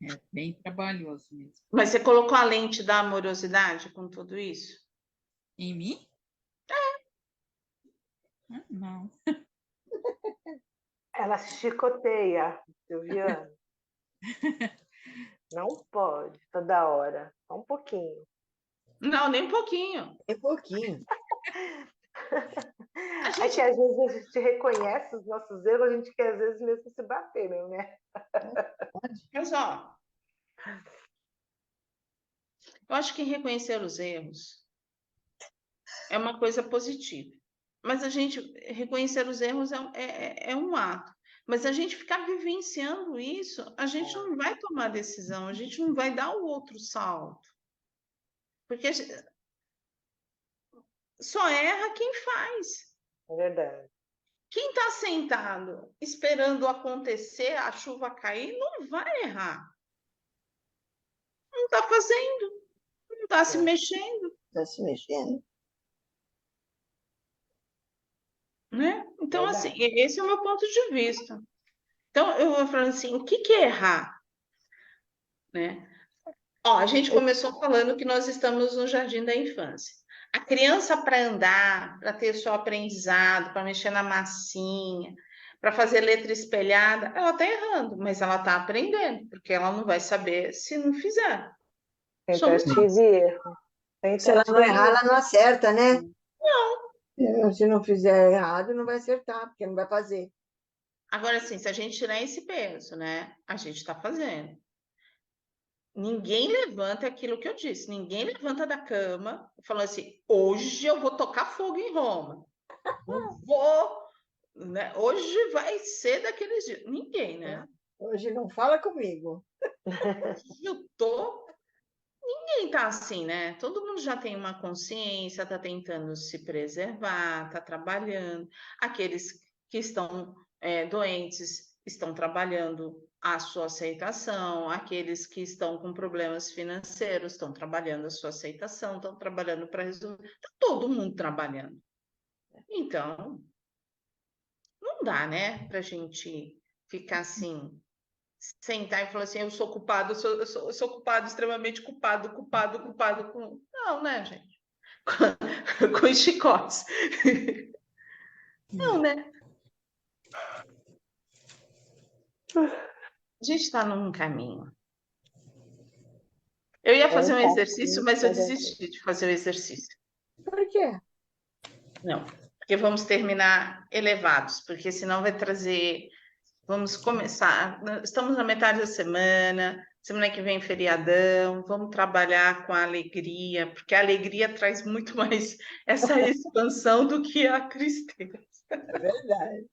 É bem trabalhoso mesmo. Mas você colocou a lente da amorosidade com tudo isso? Em mim? Não. Ela chicoteia, Silviana. Não pode, toda hora. Só um pouquinho. Não, nem um pouquinho. é pouquinho. É que às vezes a gente reconhece os nossos erros, a gente quer às vezes mesmo se bater, né? Mas, ó, eu acho que reconhecer os erros é uma coisa positiva. Mas a gente reconhecer os erros é um ato. Mas a gente ficar vivenciando isso, a gente não vai tomar decisão, a gente não vai dar o outro salto. Porque só erra quem faz. É verdade. Quem está sentado esperando acontecer, a chuva cair, não vai errar. Não está fazendo, não está se mexendo. está se mexendo. Né? Então, Verdade. assim, esse é o meu ponto de vista. Então, eu vou falando assim, o que que é errar? Né? Ó, a gente começou falando que nós estamos no jardim da infância. A criança para andar, para ter seu aprendizado, para mexer na massinha, para fazer letra espelhada, ela está errando, mas ela está aprendendo, porque ela não vai saber se não fizer. Somos nós. Tentativa e erro. Se ela não errar, ela não acerta, né? Não. Se não fizer errado, não vai acertar, porque não vai fazer. Agora, assim, se a gente tirar esse peso, né? A gente está fazendo. Ninguém levanta aquilo que eu disse. Ninguém levanta da cama falando assim: hoje eu vou tocar fogo em Roma. Não vou, né? Hoje vai ser daqueles dias. Ninguém, né? Hoje não fala comigo. Eu tô. Ninguém tá assim, né? Todo mundo já tem uma consciência, tá tentando se preservar, tá trabalhando. Aqueles que estão doentes estão trabalhando a sua aceitação, aqueles que estão com problemas financeiros estão trabalhando a sua aceitação, estão trabalhando para resolver. Tá todo mundo trabalhando. Então, não dá, né, para a gente ficar assim, sentar e falar assim, eu sou culpado, eu sou culpado, extremamente culpado. Não, né, gente? Com os chicotes. Não, né? A gente está num caminho. Eu ia fazer um exercício, mas eu desisti de fazer o exercício. Por quê? Não, porque vamos terminar elevados, porque senão vai trazer. Vamos começar. Estamos na metade da semana que vem feriadão, vamos trabalhar com a alegria, porque a alegria traz muito mais essa expansão do que a tristeza. É verdade.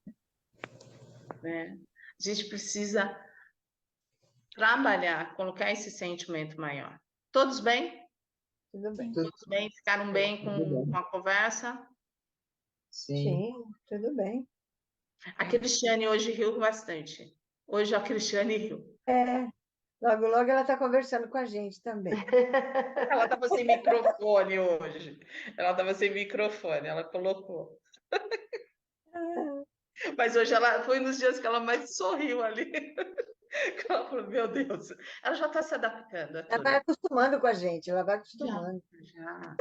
Né? A gente precisa trabalhar, colocar esse sentimento maior. Todos bem? Tudo bem. Todos bem? Ficaram bem com a conversa? Sim, tudo bem. A Cristiane hoje riu bastante. Hoje a Cristiane riu. Logo, logo ela está conversando com a gente também. Ela estava sem microfone hoje. Ela estava sem microfone, ela colocou. Mas hoje ela foi nos dias que ela mais sorriu ali. Ela falou, meu Deus, ela já está se adaptando a Ela tudo. vai acostumando com a gente, ela vai acostumando. Já.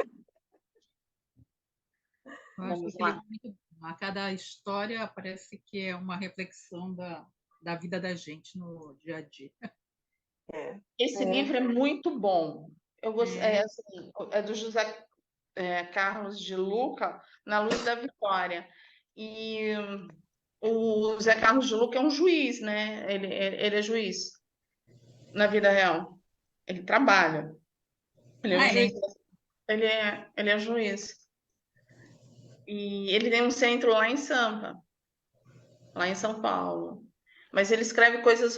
Eu acho Vamos que lá. ele é muito bom. A cada história parece que é uma reflexão da vida da gente no dia a dia. Esse livro é muito bom. Eu gostei, assim, é do José Carlos de Luca, Na Luz da Vitória. E o José Carlos de Luca é um juiz, né? Ele é juiz na vida real. Ele trabalha. Ele é um juiz. Ele é juiz. E ele tem um centro lá em Sampa, lá em São Paulo. Mas ele escreve coisas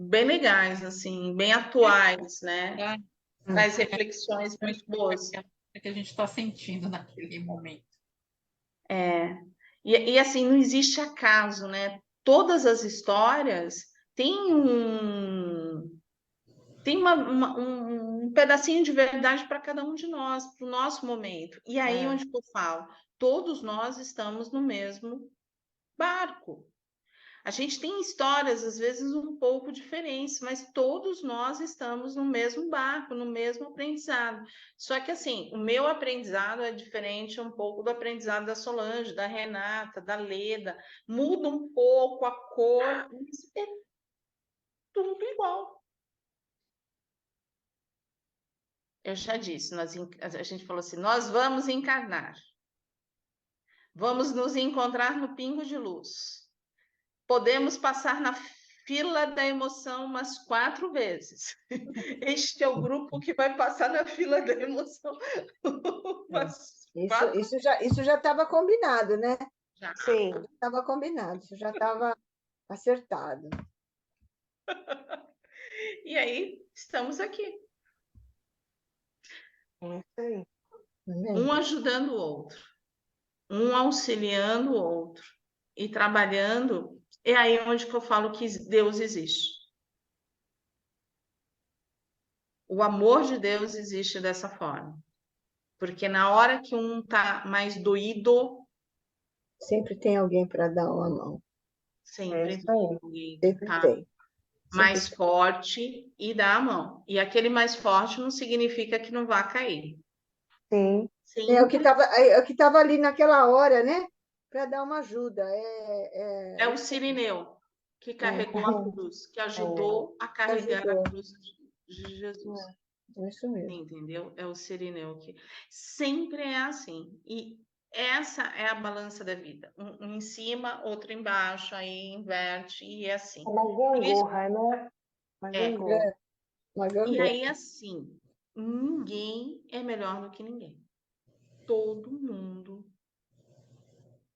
bem legais, assim, bem atuais, né? Traz reflexões muito boas. É que a gente está sentindo naquele momento. E assim, não existe acaso, né? Todas as histórias têm um pedacinho de verdade para cada um de nós, para o nosso momento. E aí onde eu falo, todos nós estamos no mesmo barco. A gente tem histórias, às vezes, um pouco diferentes, mas todos nós estamos no mesmo barco, no mesmo aprendizado. Só que, assim, o meu aprendizado é diferente um pouco do aprendizado da Solange, da Renata, da Leda. Muda um pouco a cor, mas é tudo igual. Eu já disse, a gente falou assim, nós vamos encarnar. Vamos nos encontrar no pingo de luz. Podemos passar na fila da emoção umas 4 vezes. Este é o grupo que vai passar na fila da emoção umas 4 Isso já estava combinado, né? já. Sim. Estava combinado, isso já estava acertado. E aí, estamos aqui. É isso aí. Um ajudando o outro. Um auxiliando o outro. E trabalhando. É aí onde que eu falo que Deus existe. O amor de Deus existe dessa forma. Porque na hora que um tá mais doído, Sempre tem alguém para dar uma mão. sempre isso tem aí. alguém que Sempre tá tem. Sempre mais forte e dá a mão. E aquele mais forte não significa que não vá cair. Sim. É o que Sempre estava ali naquela hora, né? Para dar uma ajuda. é o Cirineu que carregou a cruz, que ajudou a carregar a ajudou. cruz de Jesus. Isso mesmo. Entendeu? É o Cirineu que sempre é assim. E essa é a balança da vida. Um em cima, outro embaixo, aí inverte e é assim. Uma Por isso, gangorra, né? Uma é. gangorra. Uma E gangorra. aí, assim, ninguém é melhor do que ninguém. Todo mundo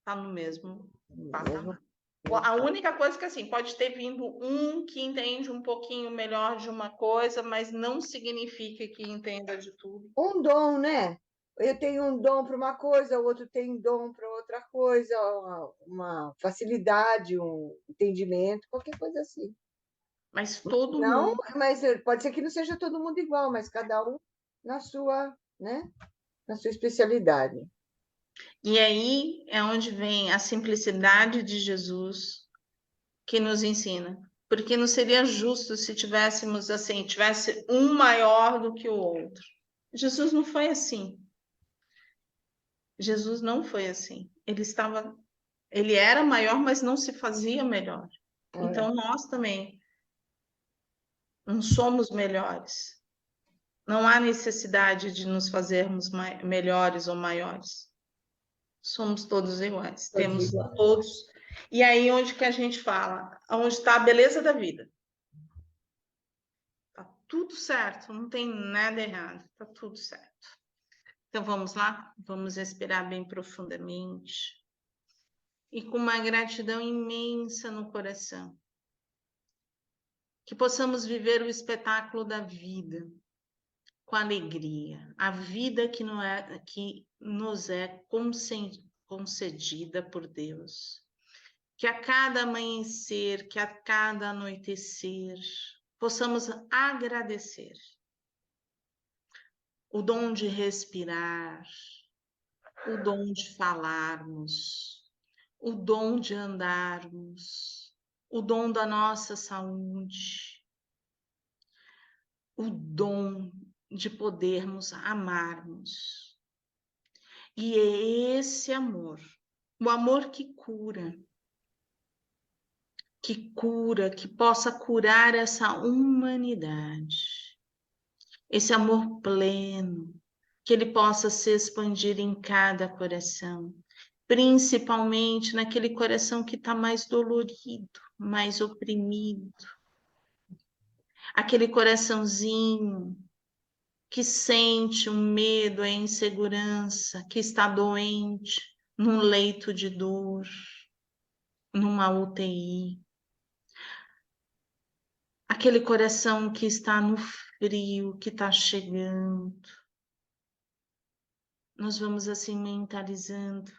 tá no mesmo patamar. A única coisa que, assim, pode ter vindo um que entende um pouquinho melhor de uma coisa, mas não significa que entenda de tudo. Um dom, né? Eu tenho um dom para uma coisa, o outro tem dom para outra coisa, uma facilidade, um entendimento, qualquer coisa assim. Mas todo Não, mundo. mas pode ser que não seja todo mundo igual, mas cada um na sua, né? Na sua especialidade. E aí é onde vem a simplicidade de Jesus que nos ensina. Porque não seria justo se tivéssemos assim, tivesse um maior do que o outro. Jesus não foi assim. Jesus não foi assim. Ele era maior, mas não se fazia melhor. Então nós também não somos melhores. Não há necessidade de nos fazermos melhores ou maiores. Somos todos iguais. Todos Temos iguais. todos. E aí onde que a gente fala? Onde está a beleza da vida? Tá tudo certo, não tem nada errado, tá tudo certo. Então vamos lá, vamos respirar bem profundamente e com uma gratidão imensa no coração. Que possamos viver o espetáculo da vida com alegria, a vida que nos é concedida por Deus. Que a cada amanhecer, que a cada anoitecer, possamos agradecer o dom de respirar, o dom de falarmos, o dom de andarmos, o dom da nossa saúde, o dom de podermos amarmos. E é esse amor, o amor que possa curar essa humanidade, esse amor pleno, que ele possa se expandir em cada coração, principalmente naquele coração que está mais dolorido, mais oprimido, aquele coraçãozinho que sente um medo, a insegurança, que está doente, num leito de dor, numa UTI. Aquele coração que está no frio, que está chegando. Nós vamos assim mentalizando,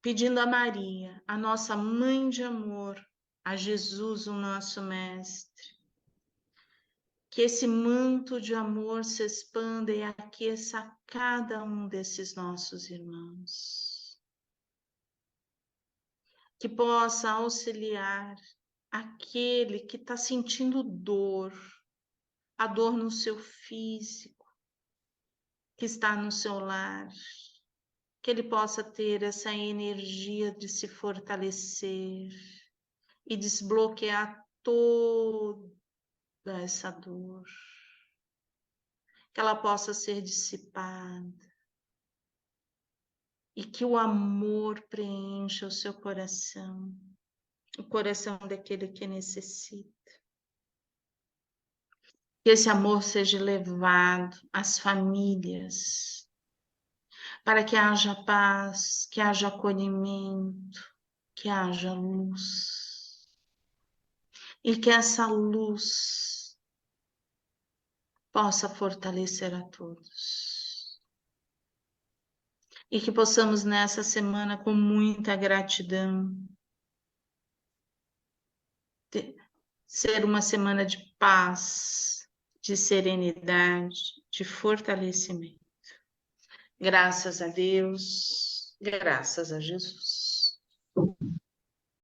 pedindo a Maria, a nossa mãe de amor, a Jesus, o nosso mestre, que esse manto de amor se expanda e aqueça cada um desses nossos irmãos. Que possa auxiliar aquele que está sentindo dor, a dor no seu físico, que está no seu lar, que ele possa ter essa energia de se fortalecer e desbloquear toda essa dor, que ela possa ser dissipada e que o amor preencha o seu coração, o coração daquele que necessita. Que esse amor seja levado às famílias, para que haja paz, que haja acolhimento, que haja luz. E que essa luz possa fortalecer a todos. E que possamos nessa semana, com muita gratidão, ser uma semana de paz, de serenidade, de fortalecimento. Graças a Deus, graças a Jesus.